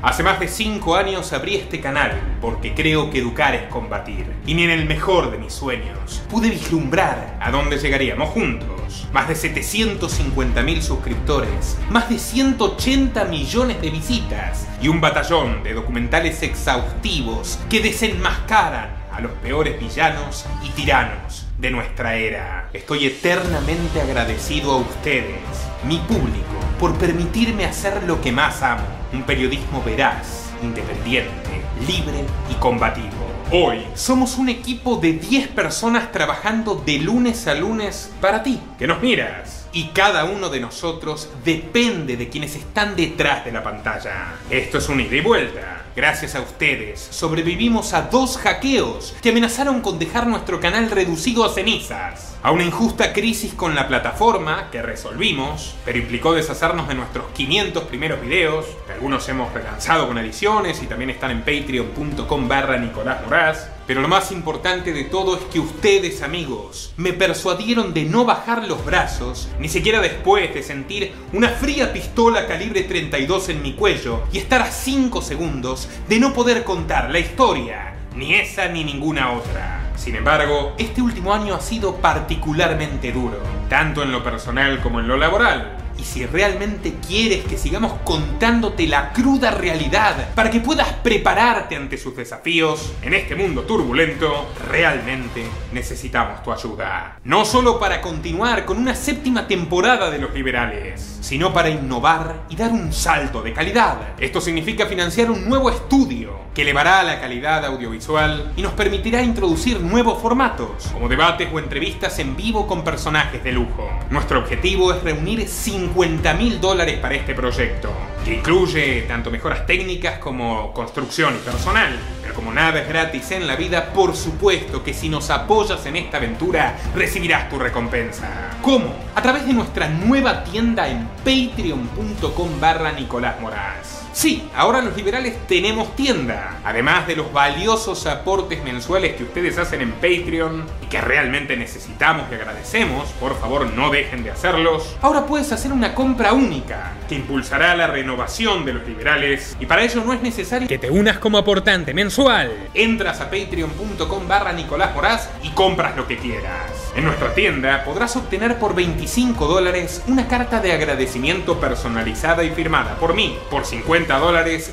Hace más de 5 años abrí este canal porque creo que educar es combatir. Y ni en el mejor de mis sueños pude vislumbrar a dónde llegaríamos juntos. Más de 750.000 suscriptores, más de 180 millones de visitas y un batallón de documentales exhaustivos que desenmascaran a los peores villanos y tiranos de nuestra era. Estoy eternamente agradecido a ustedes, mi público, por permitirme hacer lo que más amo, un periodismo veraz, independiente, libre y combativo. Hoy somos un equipo de 10 personas trabajando de lunes a lunes para ti, que nos miras. Y cada uno de nosotros depende de quienes están detrás de la pantalla. Esto es un ida y vuelta. Gracias a ustedes, sobrevivimos a 2 hackeos que amenazaron con dejar nuestro canal reducido a cenizas. A una injusta crisis con la plataforma que resolvimos, pero implicó deshacernos de nuestros 500 primeros videos, que algunos hemos relanzado con ediciones y también están en patreon.com/Nicolás Moraz. Pero lo más importante de todo es que ustedes, amigos, me persuadieron de no bajar los brazos, ni siquiera después de sentir una fría pistola calibre 32 en mi cuello y estar a 5 segundos de no poder contar la historia, ni esa ni ninguna otra. Sin embargo, este último año ha sido particularmente duro, tanto en lo personal como en lo laboral. Y si realmente quieres que sigamos contándote la cruda realidad para que puedas prepararte ante sus desafíos en este mundo turbulento, realmente necesitamos tu ayuda. No solo para continuar con una 7ª temporada de Los Liberales, sino para innovar y dar un salto de calidad. Esto significa financiar un nuevo estudio que elevará la calidad audiovisual y nos permitirá introducir nuevos formatos, como debates o entrevistas en vivo con personajes de lujo. Nuestro objetivo es reunir $50.000 para este proyecto, que incluye tanto mejoras técnicas como construcción y personal. Pero como nada es gratis en la vida, por supuesto que si nos apoyas en esta aventura, recibirás tu recompensa. ¿Cómo? A través de nuestra nueva tienda en patreon.com/Nicolás Moraz. Sí, ahora Los Liberales tenemos tienda. Además de los valiosos aportes mensuales que ustedes hacen en Patreon y que realmente necesitamos y agradecemos, por favor no dejen de hacerlos. Ahora puedes hacer una compra única que impulsará la renovación de Los Liberales y para ello no es necesario que te unas como aportante mensual. Entras a patreon.com/Nicolás Moraz y compras lo que quieras. En nuestra tienda podrás obtener por $25 una carta de agradecimiento personalizada y firmada por mí. Por $50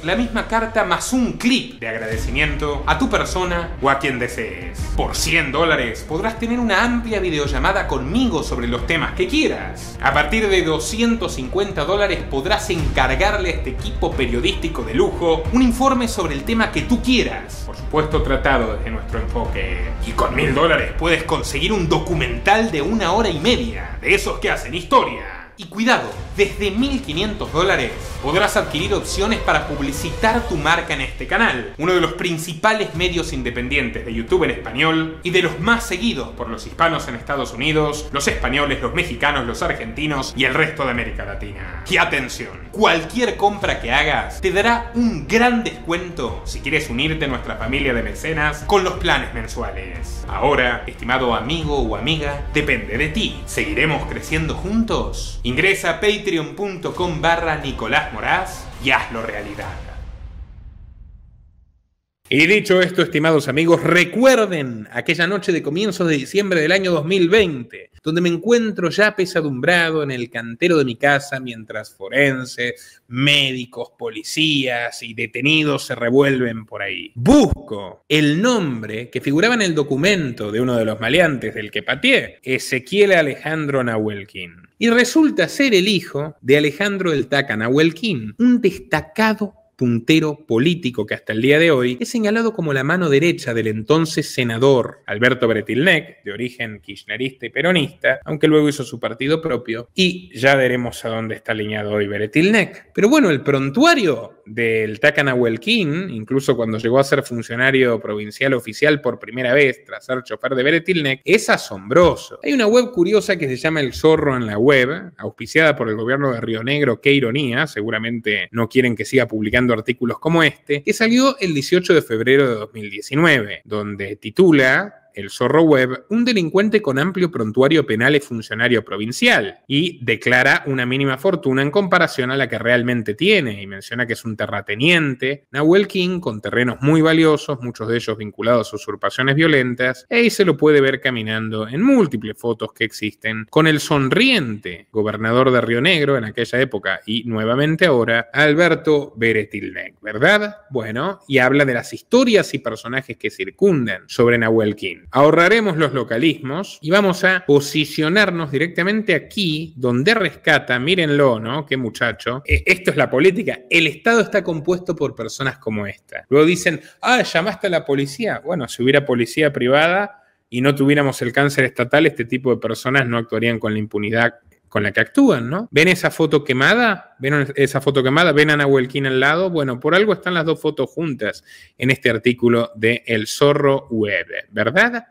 la misma carta más un clip de agradecimiento a tu persona o a quien desees. Por $100 podrás tener una amplia videollamada conmigo sobre los temas que quieras. A partir de $250 podrás encargarle a este equipo periodístico de lujo un informe sobre el tema que tú quieras. Por supuesto tratado desde nuestro enfoque. Y con $1.000 puedes conseguir un documental de 1 hora y media, de esos que hacen historia. Y cuidado, desde $1.500 podrás adquirir opciones para publicitar tu marca en este canal, uno de los principales medios independientes de YouTube en español y de los más seguidos por los hispanos en Estados Unidos, los españoles, los mexicanos, los argentinos y el resto de América Latina. Y atención, cualquier compra que hagas te dará un gran descuento si quieres unirte a nuestra familia de mecenas con los planes mensuales. Ahora, estimado amigo o amiga, depende de ti. ¿Seguiremos creciendo juntos? Ingresa a patreon.com/Nicolás Moraz y hazlo realidad. Y dicho esto, estimados amigos, recuerden aquella noche de comienzos de diciembre del año 2020, donde me encuentro ya apesadumbrado en el cantero de mi casa mientras forenses, médicos, policías y detenidos se revuelven por ahí. Busco el nombre que figuraba en el documento de uno de los maleantes del que pateé, Ezequiel Alejandro Nahuelquín. Y resulta ser el hijo de Alejandro el Taca Nahuelquín, un destacado puntero político que hasta el día de hoy es señalado como la mano derecha del entonces senador Alberto Bretilnec, de origen kirchnerista y peronista, aunque luego hizo su partido propio, y ya veremos a dónde está alineado hoy Bretilnec. Pero bueno, el prontuario del Taca Nahuelkin, incluso cuando llegó a ser funcionario provincial oficial por primera vez tras ser chofer de Bretilnec, es asombroso. Hay una web curiosa que se llama El Zorro en la Web, auspiciada por el gobierno de Río Negro. Qué ironía, seguramente no quieren que siga publicando artículos como este, que salió el 18 de febrero de 2019, donde titula El Zorro Web: un delincuente con amplio prontuario penal es funcionario provincial, y declara una mínima fortuna en comparación a la que realmente tiene, y menciona que es un terrateniente Nahuelkin con terrenos muy valiosos, muchos de ellos vinculados a usurpaciones violentas, e ahí se lo puede ver caminando en múltiples fotos que existen con el sonriente gobernador de Río Negro en aquella época y nuevamente ahora, Alberto Bretilnec, ¿verdad? Bueno, y habla de las historias y personajes que circundan sobre Nahuelkin. Ahorraremos los localismos y vamos a posicionarnos directamente aquí, donde rescata, mírenlo, ¿no? Qué muchacho. Esto es la política. El Estado está compuesto por personas como esta. Luego dicen, ¿llamaste a la policía? Bueno, si hubiera policía privada y no tuviéramos el cáncer estatal, este tipo de personas no actuarían con la impunidad con la que actúan, ¿no? ¿Ven esa foto quemada? ¿Ven esa foto quemada? ¿Ven a Nahuelkin al lado? Bueno, por algo están las dos fotos juntas en este artículo de El Zorro Web, ¿verdad?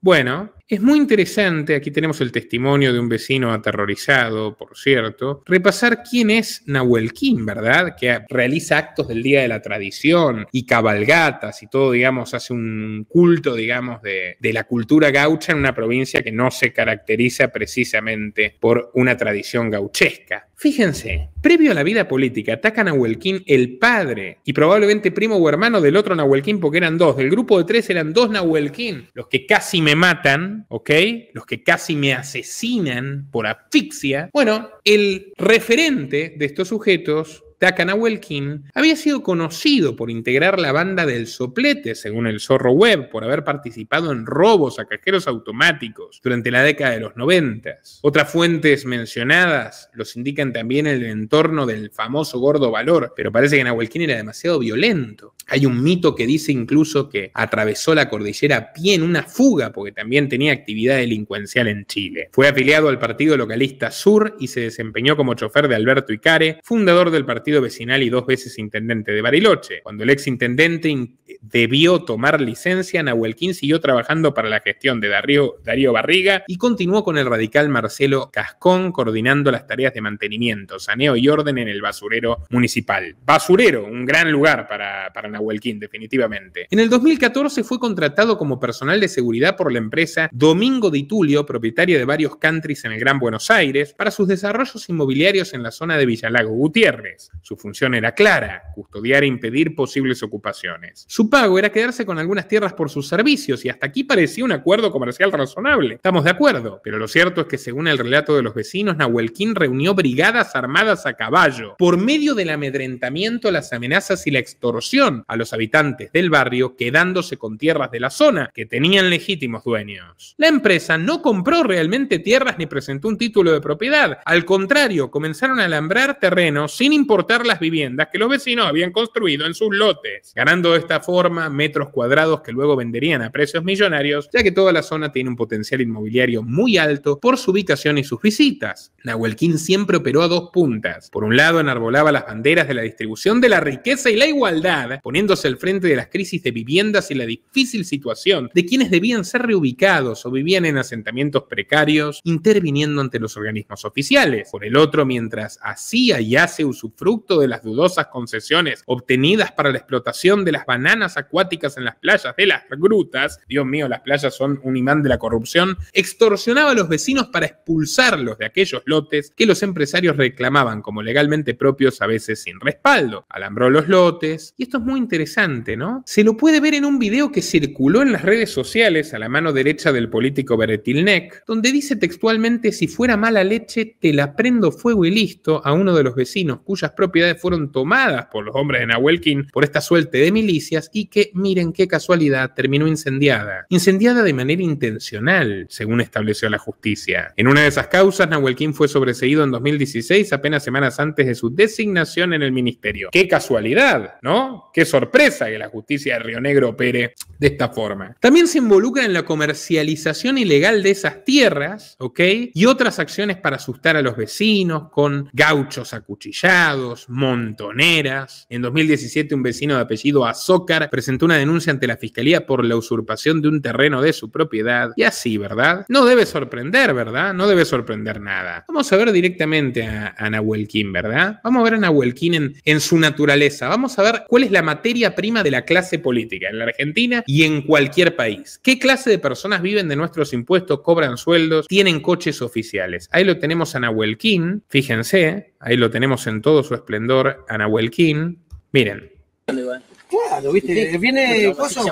Bueno, es muy interesante, aquí tenemos el testimonio de un vecino aterrorizado, por cierto, repasar quién es Nahuelkin, ¿verdad? Que realiza actos del Día de la Tradición y cabalgatas y todo, digamos, hace un culto, digamos, de la cultura gaucha en una provincia que no se caracteriza precisamente por una tradición gauchesca. Fíjense, previo a la vida política, Taca Nahuelkin, el padre y probablemente primo o hermano del otro Nahuelkin, porque eran dos, del grupo de tres eran dos Nahuelkin, los que casi me matan, ¿ok? Los que casi me asesinan por asfixia. Bueno, el referente de estos sujetos, Taca Nahuelkin, había sido conocido por integrar la banda del Soplete, según el Zorro Web, por haber participado en robos a cajeros automáticos durante la década de los 90. Otras fuentes mencionadas los indican también en el entorno del famoso Gordo Valor, pero parece que Nahuelkin era demasiado violento. Hay un mito que dice incluso que atravesó la cordillera a pie en una fuga, porque también tenía actividad delincuencial en Chile. Fue afiliado al Partido Localista Sur y se desempeñó como chofer de Alberto Icare, fundador del partido vecinal y 2 veces intendente de Bariloche. Cuando el ex intendente debió tomar licencia, Nahuelkin siguió trabajando para la gestión de Darío Barriga y continuó con el radical Marcelo Cascón, coordinando las tareas de mantenimiento, saneo y orden en el basurero municipal. Basurero, un gran lugar para Nahuelkin, definitivamente. En el 2014 fue contratado como personal de seguridad por la empresa Domingo Di Tulio, propietaria de varios countries en el Gran Buenos Aires, para sus desarrollos inmobiliarios en la zona de Villalago Gutiérrez. Su función era clara: custodiar e impedir posibles ocupaciones. Su pago era quedarse con algunas tierras por sus servicios, y hasta aquí parecía un acuerdo comercial razonable. Estamos de acuerdo, pero lo cierto es que, según el relato de los vecinos, Nahuelkin reunió brigadas armadas a caballo, por medio del amedrentamiento, las amenazas y la extorsión a los habitantes del barrio, quedándose con tierras de la zona que tenían legítimos dueños. La empresa no compró realmente tierras ni presentó un título de propiedad. Al contrario, comenzaron a alambrar terrenos sin importar las viviendas que los vecinos habían construido en sus lotes, ganando de esta forma metros cuadrados que luego venderían a precios millonarios, ya que toda la zona tiene un potencial inmobiliario muy alto por su ubicación y sus visitas. Nahuelkin siempre operó a dos puntas. Por un lado, enarbolaba las banderas de la distribución de la riqueza y la igualdad, poniéndose al frente de las crisis de viviendas y la difícil situación de quienes debían ser reubicados o vivían en asentamientos precarios, interviniendo ante los organismos oficiales. Por el otro, mientras hacía y hace usufructo de las dudosas concesiones obtenidas para la explotación de las bananas acuáticas en las playas de las grutas, Dios mío, las playas son un imán de la corrupción, extorsionaba a los vecinos para expulsarlos de aquellos lotes que los empresarios reclamaban como legalmente propios, a veces sin respaldo. Alambró los lotes, y esto es muy interesante, ¿no? Se lo puede ver en un video que circuló en las redes sociales a la mano derecha del político Bretilnec, donde dice textualmente: si fuera mala leche, te la prendo fuego y listo, a uno de los vecinos cuyas propiedades fueron tomadas por los hombres de Nahuel Quin por esta suerte de milicias y que, miren qué casualidad, terminó incendiada. Incendiada de manera intencional, según estableció la justicia. En una de esas causas, Nahuel Quin fue sobreseído en 2016, apenas semanas antes de su designación en el ministerio. ¡Qué casualidad!, ¿no? ¡Qué sorpresa que la justicia de Río Negro opere de esta forma! También se involucra en la comercialización ilegal de esas tierras, ¿ok? Y otras acciones para asustar a los vecinos con gauchos acuchillados, montoneras. En 2017, un vecino de apellido Azócar presentó una denuncia ante la fiscalía por la usurpación de un terreno de su propiedad. Y así, ¿verdad? No debe sorprender, ¿verdad? No debe sorprender nada. Vamos a ver directamente a Nahuel Quin, ¿verdad? Vamos a ver a Nahuel Quin en su naturaleza. Vamos a ver cuál es la materia prima de la clase política en la Argentina y en cualquier país. ¿Qué clase de personas viven de nuestros impuestos, cobran sueldos, tienen coches oficiales? Ahí lo tenemos a Nahuel Quin, fíjense, ahí lo tenemos en todo su esplendor a Nahuel Quin. Miren. Claro, viste, viene cosas.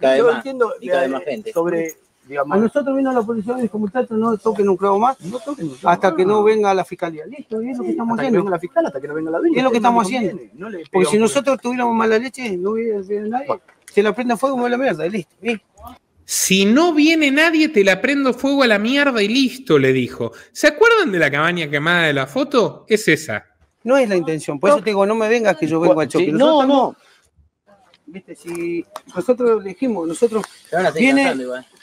Yo entiendo sobre, digamos, a nosotros vino la policía y dijo, muchachos, no toquen un clavo más hasta que no venga la fiscalía. Listo, y es lo que estamos haciendo. Hasta que venga la fiscal, hasta que no venga la dueña. Es lo que estamos haciendo. Porque si nosotros tuviéramos mala leche, no hubiera nadie. Se la prende fuego, mueve la mierda, y listo. Si no viene nadie, te la prendo fuego a la mierda y listo, le dijo. ¿Se acuerdan de la cabaña quemada de la foto? Es esa. No es la intención, por eso te digo, no me vengas que yo vengo al choque. No. Viste, si nosotros elegimos, nosotros viene...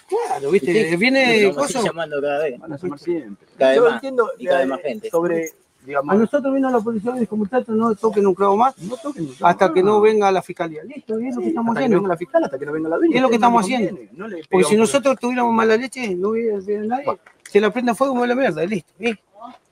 Claro, viste, viene cosas. Llamando cada vez. Van a llamar siempre. Yo entiendo más gente. Sobre, digamos, a nosotros vino la policía y dijo, muchachos, no toquen un clavo más hasta que no venga la fiscalía. Listo, y es lo que estamos haciendo. Hasta que no venga la fiscal, hasta que no venga la dueña. Es lo que estamos haciendo. Porque si nosotros tuviéramos mala leche, no hubiera nadie. Se la prende fuego, mueve la mierda, y listo.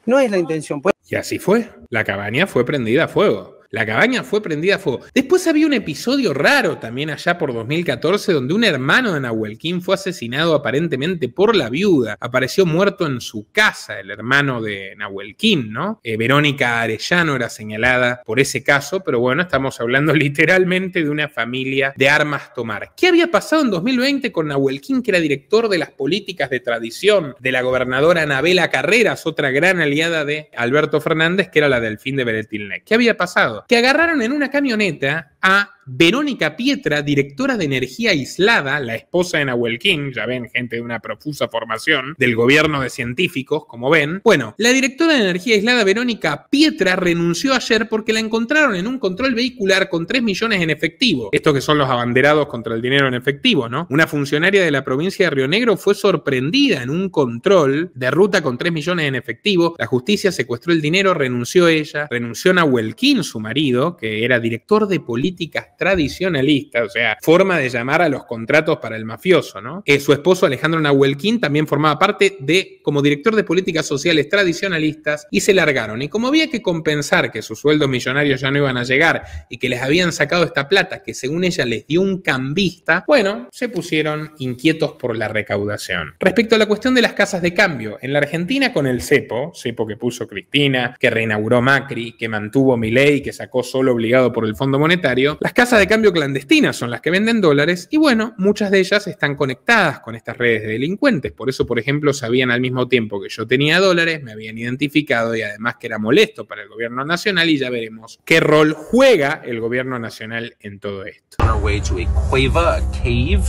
No es la intención. Y así fue. La cabaña fue prendida a fuego. La cabaña fue prendida a fuego. Después había un episodio raro también allá por 2014 donde un hermano de Nahuel Quin fue asesinado aparentemente por la viuda. Apareció muerto en su casa el hermano de Nahuel Quin, ¿no? Verónica Arellano era señalada por ese caso, pero bueno, estamos hablando literalmente de una familia de armas tomar. ¿Qué había pasado en 2020 con Nahuel Quin, que era director de las políticas de tradición de la gobernadora Anabela Carreras, otra gran aliada de Alberto Fernández, que era la Delfín de Beretilnec? ¿Qué había pasado? Que agarraron en una camioneta a Verónica Pietra, directora de Energía Aislada, la esposa de Nahuel Quin, ya ven, gente de una profusa formación, del gobierno de científicos, como ven. Bueno, la directora de Energía Aislada, Verónica Pietra, renunció ayer porque la encontraron en un control vehicular con 3 millones en efectivo. Estos que son los abanderados contra el dinero en efectivo, ¿no? Una funcionaria de la provincia de Río Negro fue sorprendida en un control de ruta con 3 millones en efectivo. La justicia secuestró el dinero, renunció ella, renunció Nahuel Quin, su marido, que era director de políticas tradicionalistas, o sea, forma de llamar a los contratos para el mafioso, ¿no? Su esposo Alejandro Nahuel Quin también formaba parte como director de políticas sociales tradicionalistas y se largaron. Y como había que compensar que sus sueldos millonarios ya no iban a llegar y que les habían sacado esta plata que según ella les dio un cambista, bueno, se pusieron inquietos por la recaudación. Respecto a la cuestión de las casas de cambio, en la Argentina con el cepo que puso Cristina, que reinauguró Macri, que mantuvo Milei, que sacó solo obligado por el Fondo Monetario, las casas de cambio clandestinas son las que venden dólares y bueno, muchas de ellas están conectadas con estas redes de delincuentes. Por eso, por ejemplo, sabían al mismo tiempo que yo tenía dólares, me habían identificado y además que era molesto para el gobierno nacional y ya veremos qué rol juega el gobierno nacional en todo esto. On our way to a cueva, a cave,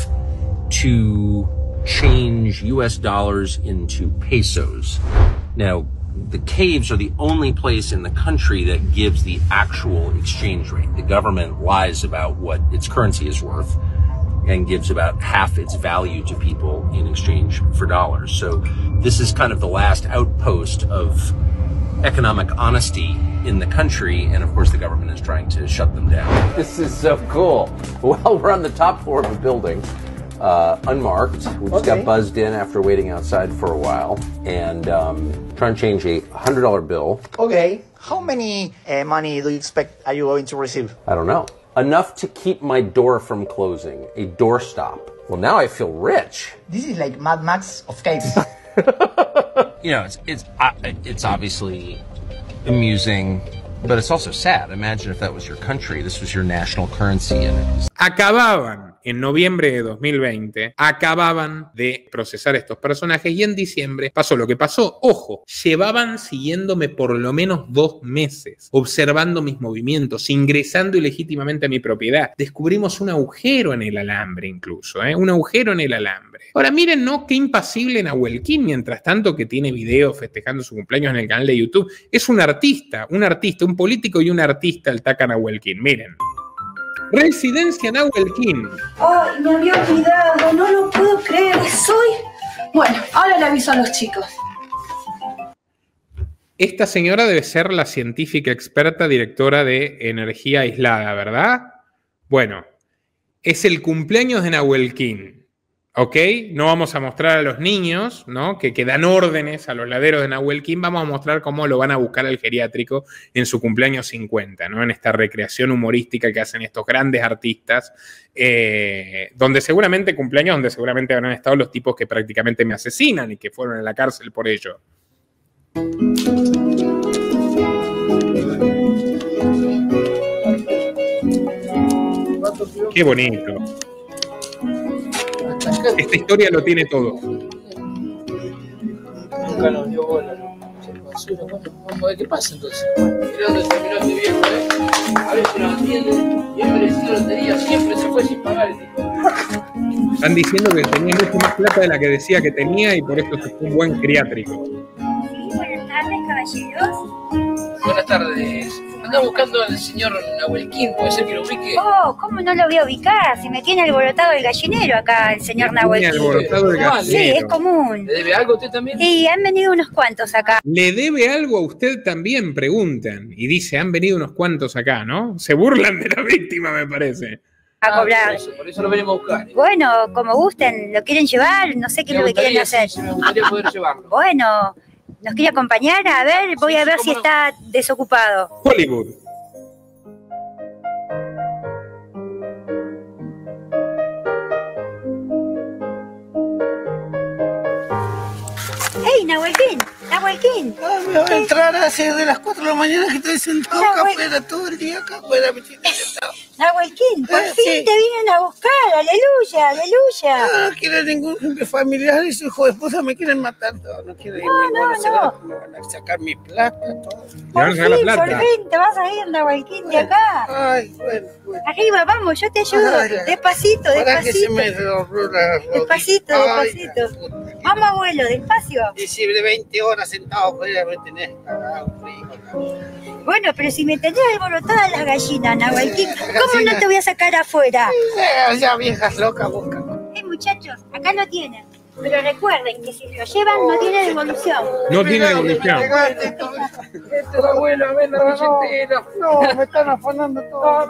to change US dollars into pesos. Now, the caves are the only place in the country that gives the actual exchange rate. The government lies about what its currency is worth and gives about half its value to people in exchange for dollars. So this is kind of the last outpost of economic honesty in the country, and of course the government is trying to shut them down. This is so cool. Well, we're on the top floor of a building. Unmarked. We just got buzzed in after waiting outside for a while, and trying to change a $100 bill. Okay. How many money do you expect are you going to receive? I don't know. Enough to keep my door from closing. A doorstop. Well, now I feel rich. This is like Mad Max of caves. You know, it's obviously amusing, but it's also sad. Imagine if that was your country. This was your national currency, and Acababan en noviembre de 2020, acababan de procesar estos personajes y en diciembre pasó lo que pasó. Ojo, llevaban siguiéndome por lo menos 2 meses, observando mis movimientos, ingresando ilegítimamente a mi propiedad. Descubrimos un agujero en el alambre incluso, un agujero en el alambre. Ahora miren, ¿no? Qué impasible Nahuel King, mientras tanto que tiene videos festejando su cumpleaños en el canal de YouTube. Es un artista, un político y un artista el Taca Nahuel King, miren. Residencia Nahuel King. Ay, me había olvidado, no lo puedo creer, soy... Bueno, ahora le aviso a los chicos. Esta señora debe ser la científica experta directora de energía aislada, ¿verdad? Bueno, es el cumpleaños de Nahuel King. ¿Ok? No vamos a mostrar a los niños, ¿no? Que dan órdenes a los laderos de Nahuel King. Vamos a mostrar cómo lo van a buscar al geriátrico en su cumpleaños 50, ¿no? En esta recreación humorística que hacen estos grandes artistas, donde seguramente habrán estado los tipos que prácticamente me asesinan y que fueron a la cárcel por ello. Qué bonito. Esta historia lo tiene todo. Nunca nos dio bola, ¿no? Vamos a ver qué pasa entonces. Mirá dónde terminó este viejo, A ver si lo entiende. Y el merecido lotería siempre se fue sin pagar el tipo. Están diciendo que tenía mucho más plata de la que decía que tenía y por eso se fue un buen geriátrico. Sí, buenas tardes, caballeros. Buenas tardes. Anda buscando al señor Nahuel King, puede ser que lo ubique. Oh, ¿cómo no lo voy a ubicar? Si me tiene alborotado el gallinero acá, el señor Nahuel King. Alborotado el gallinero. Sí, es común. ¿Le debe algo a usted también? Sí, han venido unos cuantos acá. ¿Le debe algo a usted también? Preguntan. Y dice, han venido unos cuantos acá, ¿no? Se burlan de la víctima, me parece. A cobrar. Por eso lo venimos a buscar. Bueno, como gusten, ¿lo quieren llevar? No sé qué es lo que quieren hacer. Sí, me gustaría poder llevarlo. Bueno, ¿nos quiere acompañar? A ver, voy a ver si está desocupado. Hollywood. ¡Hey, Nahuel King! ¡Nahuel King! Ah, me va a entrar hace de las 4 de la mañana que estoy sentado acá afuera, todo el día acá afuera, me tiene sentado. Nahuel King, por fin sí. te vienen a buscar, aleluya, aleluya. No quiero ningún familiar y su hijo de esposa me quieren matar todo, no quiero irme, me van a sacar mi plata, todo. Por fin, te vas a ir, Nahuel King, de acá. Ay, bueno. Arriba, vamos, yo te ayudo, despacito, Para que se despacito. me Despacito, despacito. Vamos, abuelo, despacio. Y si de 20 horas sentado afuera me tenés cagado, frío. Bueno, pero si me tenés alborotadas las gallinas, Nahuel King, ¿cómo no te voy a sacar afuera? Ya viejas locas buscan. Muchachos, acá lo tienen. Pero recuerden que si lo llevan no tiene devolución. No tiene devolución. Esto es la abuela, ven la billetera. No, me están afanando todo.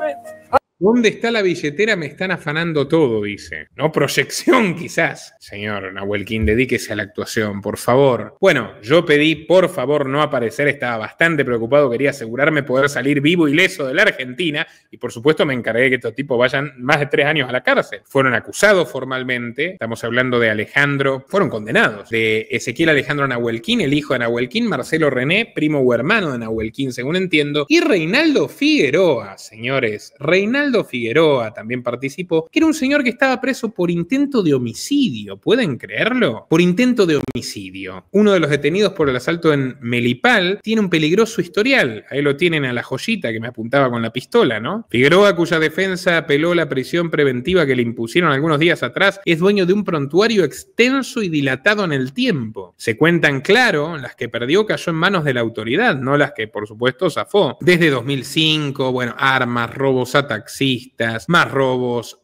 ¿Dónde está la billetera? Me están afanando todo, dice. No, proyección quizás. Señor Nahuel King, dedíquese a la actuación, por favor. Bueno, yo pedí, por favor, no aparecer. Estaba bastante preocupado. Quería asegurarme poder salir vivo ileso de la Argentina. Y, por supuesto, me encargué de que estos tipos vayan más de 3 años a la cárcel. Fueron acusados formalmente. Estamos hablando de Alejandro. Fueron condenados. De Ezequiel Alejandro Nahuel King, el hijo de Nahuel King. Marcelo René, primo o hermano de Nahuel King, según entiendo. Y Reinaldo Figueroa, señores. Reinaldo Figueroa también participó, que era un señor que estaba preso por intento de homicidio. ¿Pueden creerlo? Por intento de homicidio. Uno de los detenidos por el asalto en Melipal tiene un peligroso historial. Ahí lo tienen a la joyita que me apuntaba con la pistola, ¿no? Figueroa, cuya defensa apeló la prisión preventiva que le impusieron algunos días atrás, es dueño de un prontuario extenso y dilatado en el tiempo. Se cuentan, claro, las que perdió cayó en manos de la autoridad, no las que, por supuesto, zafó. Desde 2005, bueno, armas, robos a taxistas, más robos,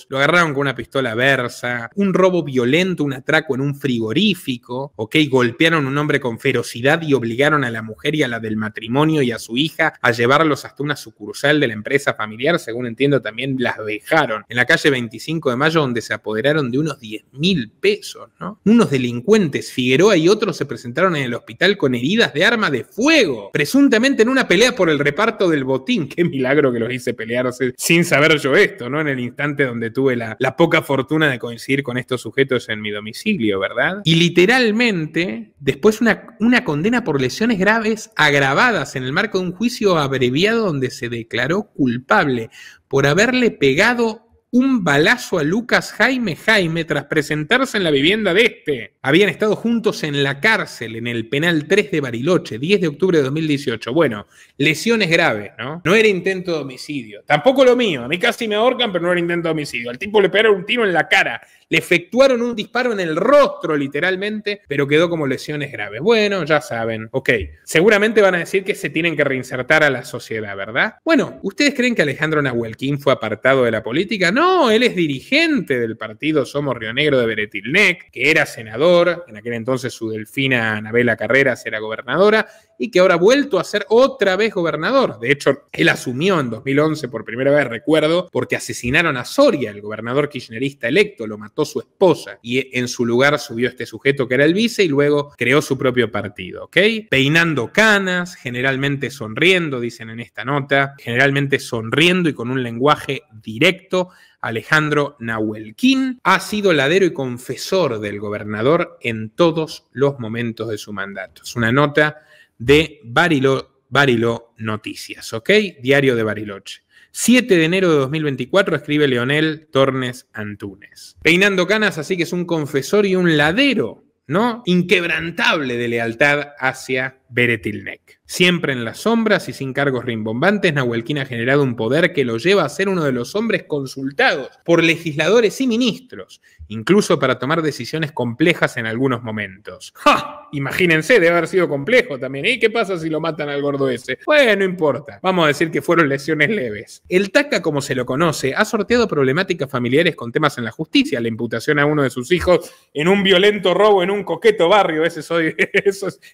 lo agarraron con una pistola Versa, un robo violento, un atraco en un frigorífico, golpearon a un hombre con ferocidad y obligaron a la mujer y a la del matrimonio y a su hija a llevarlos hasta una sucursal de la empresa familiar, según entiendo también las vejaron, en la calle 25 de Mayo, donde se apoderaron de unos 10.000 pesos, ¿no? Unos delincuentes, Figueroa y otros, se presentaron en el hospital con heridas de arma de fuego, presuntamente en una pelea por el reparto del botín. Qué milagro que los hice pelearse sin saber yo esto, ¿no? En el instante donde tuve la poca fortuna de coincidir con estos sujetos en mi domicilio, ¿verdad? Y literalmente, después una condena por lesiones graves agravadas en el marco de un juicio abreviado donde se declaró culpable por haberle pegado un balazo a Lucas Jaime tras presentarse en la vivienda de este. Habían estado juntos en la cárcel, en el penal 3 de Bariloche, 10 de octubre de 2018. Bueno, lesiones graves, ¿no? No era intento de homicidio. Tampoco lo mío. A mí casi me ahorcan, pero no era intento de homicidio. Al tipo le pegaron un tiro en la cara. Le efectuaron un disparo en el rostro, literalmente, pero quedó como lesiones graves. Bueno, ya saben. Ok. Seguramente van a decir que se tienen que reinsertar a la sociedad, ¿verdad? Bueno, ¿ustedes creen que Alejandro Nahuelquín fue apartado de la política? No, él es dirigente del partido Somos Río Negro de Beretilnec, que era senador, en aquel entonces su delfina Anabela Carreras era gobernadora, y que ahora ha vuelto a ser otra vez gobernador. De hecho, él asumió en 2011 por primera vez, recuerdo, porque asesinaron a Soria, el gobernador kirchnerista electo, lo mató su esposa, y en su lugar subió este sujeto que era el vice y luego creó su propio partido, ¿ok? Peinando canas, generalmente sonriendo, dicen en esta nota, generalmente sonriendo y con un lenguaje directo. Alejandro Nahuelquín ha sido ladero y confesor del gobernador en todos los momentos de su mandato. Es una nota de Barilo Noticias, ¿ok? Diario de Bariloche. 7 de enero de 2024 escribe Leonel Tornes Antúnez. Peinando canas, así que es un confesor y un ladero, ¿no? Inquebrantable de lealtad hacia Beretilnec. Siempre en las sombras y sin cargos rimbombantes, Nahuelquín ha generado un poder que lo lleva a ser uno de los hombres consultados por legisladores y ministros, incluso para tomar decisiones complejas en algunos momentos. ¡Ja! Imagínense, debe haber sido complejo también. ¿Y qué pasa si lo matan al gordo ese? Bueno, no importa. Vamos a decir que fueron lesiones leves. El TACA, como se lo conoce, ha sorteado problemáticas familiares con temas en la justicia. La imputación a uno de sus hijos en un violento robo en un coqueto barrio,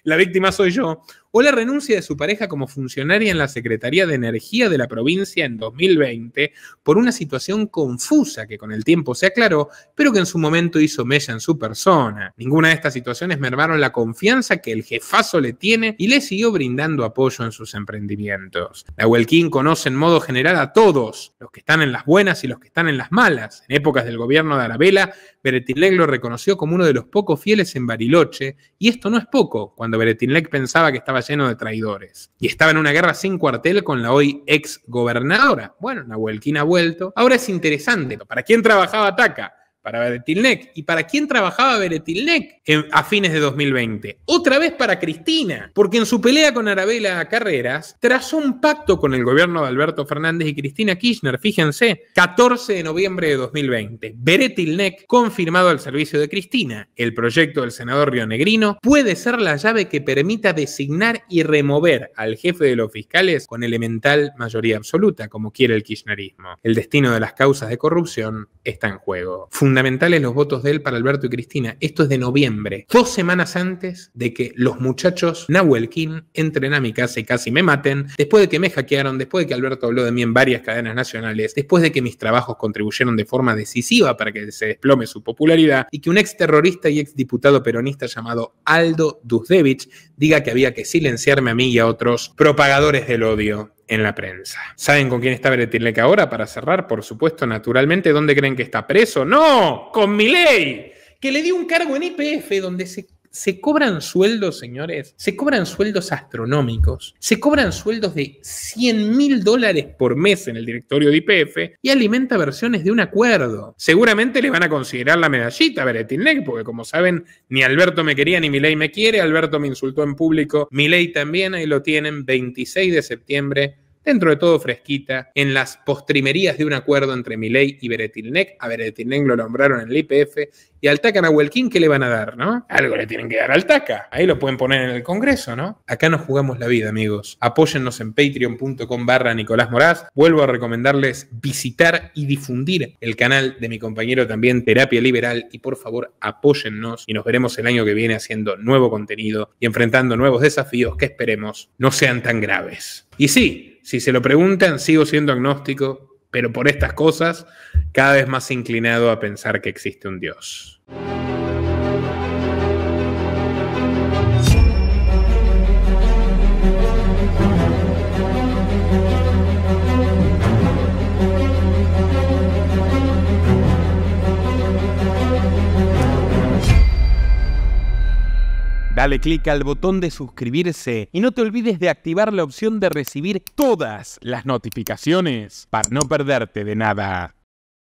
la víctima soy yo. O la renuncia de su pareja como funcionaria en la Secretaría de Energía de la provincia en 2020 por una situación confusa que con el tiempo se aclaró, pero que en su momento hizo mella en su persona. Ninguna de estas situaciones mermaron la confianza que el jefazo le tiene y le siguió brindando apoyo en sus emprendimientos. Nahuelquín conoce en modo general a todos, los que están en las buenas y los que están en las malas. En épocas del gobierno de Arabella, Beretilnec lo reconoció como uno de los pocos fieles en Bariloche, y esto no es poco, cuando Beretilnec pensaba que estaba lleno de traidores. Y estaba en una guerra sin cuartel con la hoy ex gobernadora. Bueno, Nahuelquín ha vuelto. Ahora es interesante, ¿para quién trabajaba TACA? Para Beretilnec. ¿Y para quién trabajaba Beretilnec a fines de 2020? Otra vez para Cristina, porque en su pelea con Anabela Carreras trazó un pacto con el gobierno de Alberto Fernández y Cristina Kirchner. Fíjense, 14 de noviembre de 2020. Beretilnec confirmado al servicio de Cristina. El proyecto del senador rionegrino puede ser la llave que permita designar y remover al jefe de los fiscales con elemental mayoría absoluta, como quiere el kirchnerismo. El destino de las causas de corrupción está en juego. Fundamentales los votos de él para Alberto y Cristina. Esto es de noviembre, 2 semanas antes de que los muchachos Nahuelquín entren a mi casa y casi me maten, después de que me hackearon, después de que Alberto habló de mí en varias cadenas nacionales, después de que mis trabajos contribuyeron de forma decisiva para que se desplome su popularidad y que un ex terrorista y ex diputado peronista llamado Aldo Duzdevich diga que había que silenciarme a mí y a otros propagadores del odio en la prensa. ¿Saben con quién está Beretilnec ahora? Para cerrar, por supuesto, naturalmente, ¿dónde creen que está preso? ¡No! ¡Con Milei! Que le dio un cargo en YPF donde se cobran sueldos, señores. Se cobran sueldos astronómicos. Se cobran sueldos de $100.000 por mes en el directorio de YPF y alimenta versiones de un acuerdo. Seguramente le van a considerar la medallita a Beretilnec, porque como saben, ni Alberto me quería ni Milei me quiere. Alberto me insultó en público. Milei también, ahí lo tienen, 26 de septiembre. Dentro de todo fresquita, en las postrimerías de un acuerdo entre Milei y Beretilnec. A Beretilnec lo nombraron en el YPF y al TACA Nahuelquín, ¿qué le van a dar, no? Algo le tienen que dar al TACA. Ahí lo pueden poner en el Congreso, ¿no? Acá nos jugamos la vida, amigos. Apóyennos en patreon.com/Nicolás Moraz. Vuelvo a recomendarles visitar y difundir el canal de mi compañero también, Terapia Liberal, y por favor apóyennos y nos veremos el año que viene haciendo nuevo contenido y enfrentando nuevos desafíos que esperemos no sean tan graves. Y sí, si se lo preguntan, sigo siendo agnóstico, pero por estas cosas, cada vez más inclinado a pensar que existe un Dios. Dale clic al botón de suscribirse y no te olvides de activar la opción de recibir todas las notificaciones para no perderte de nada.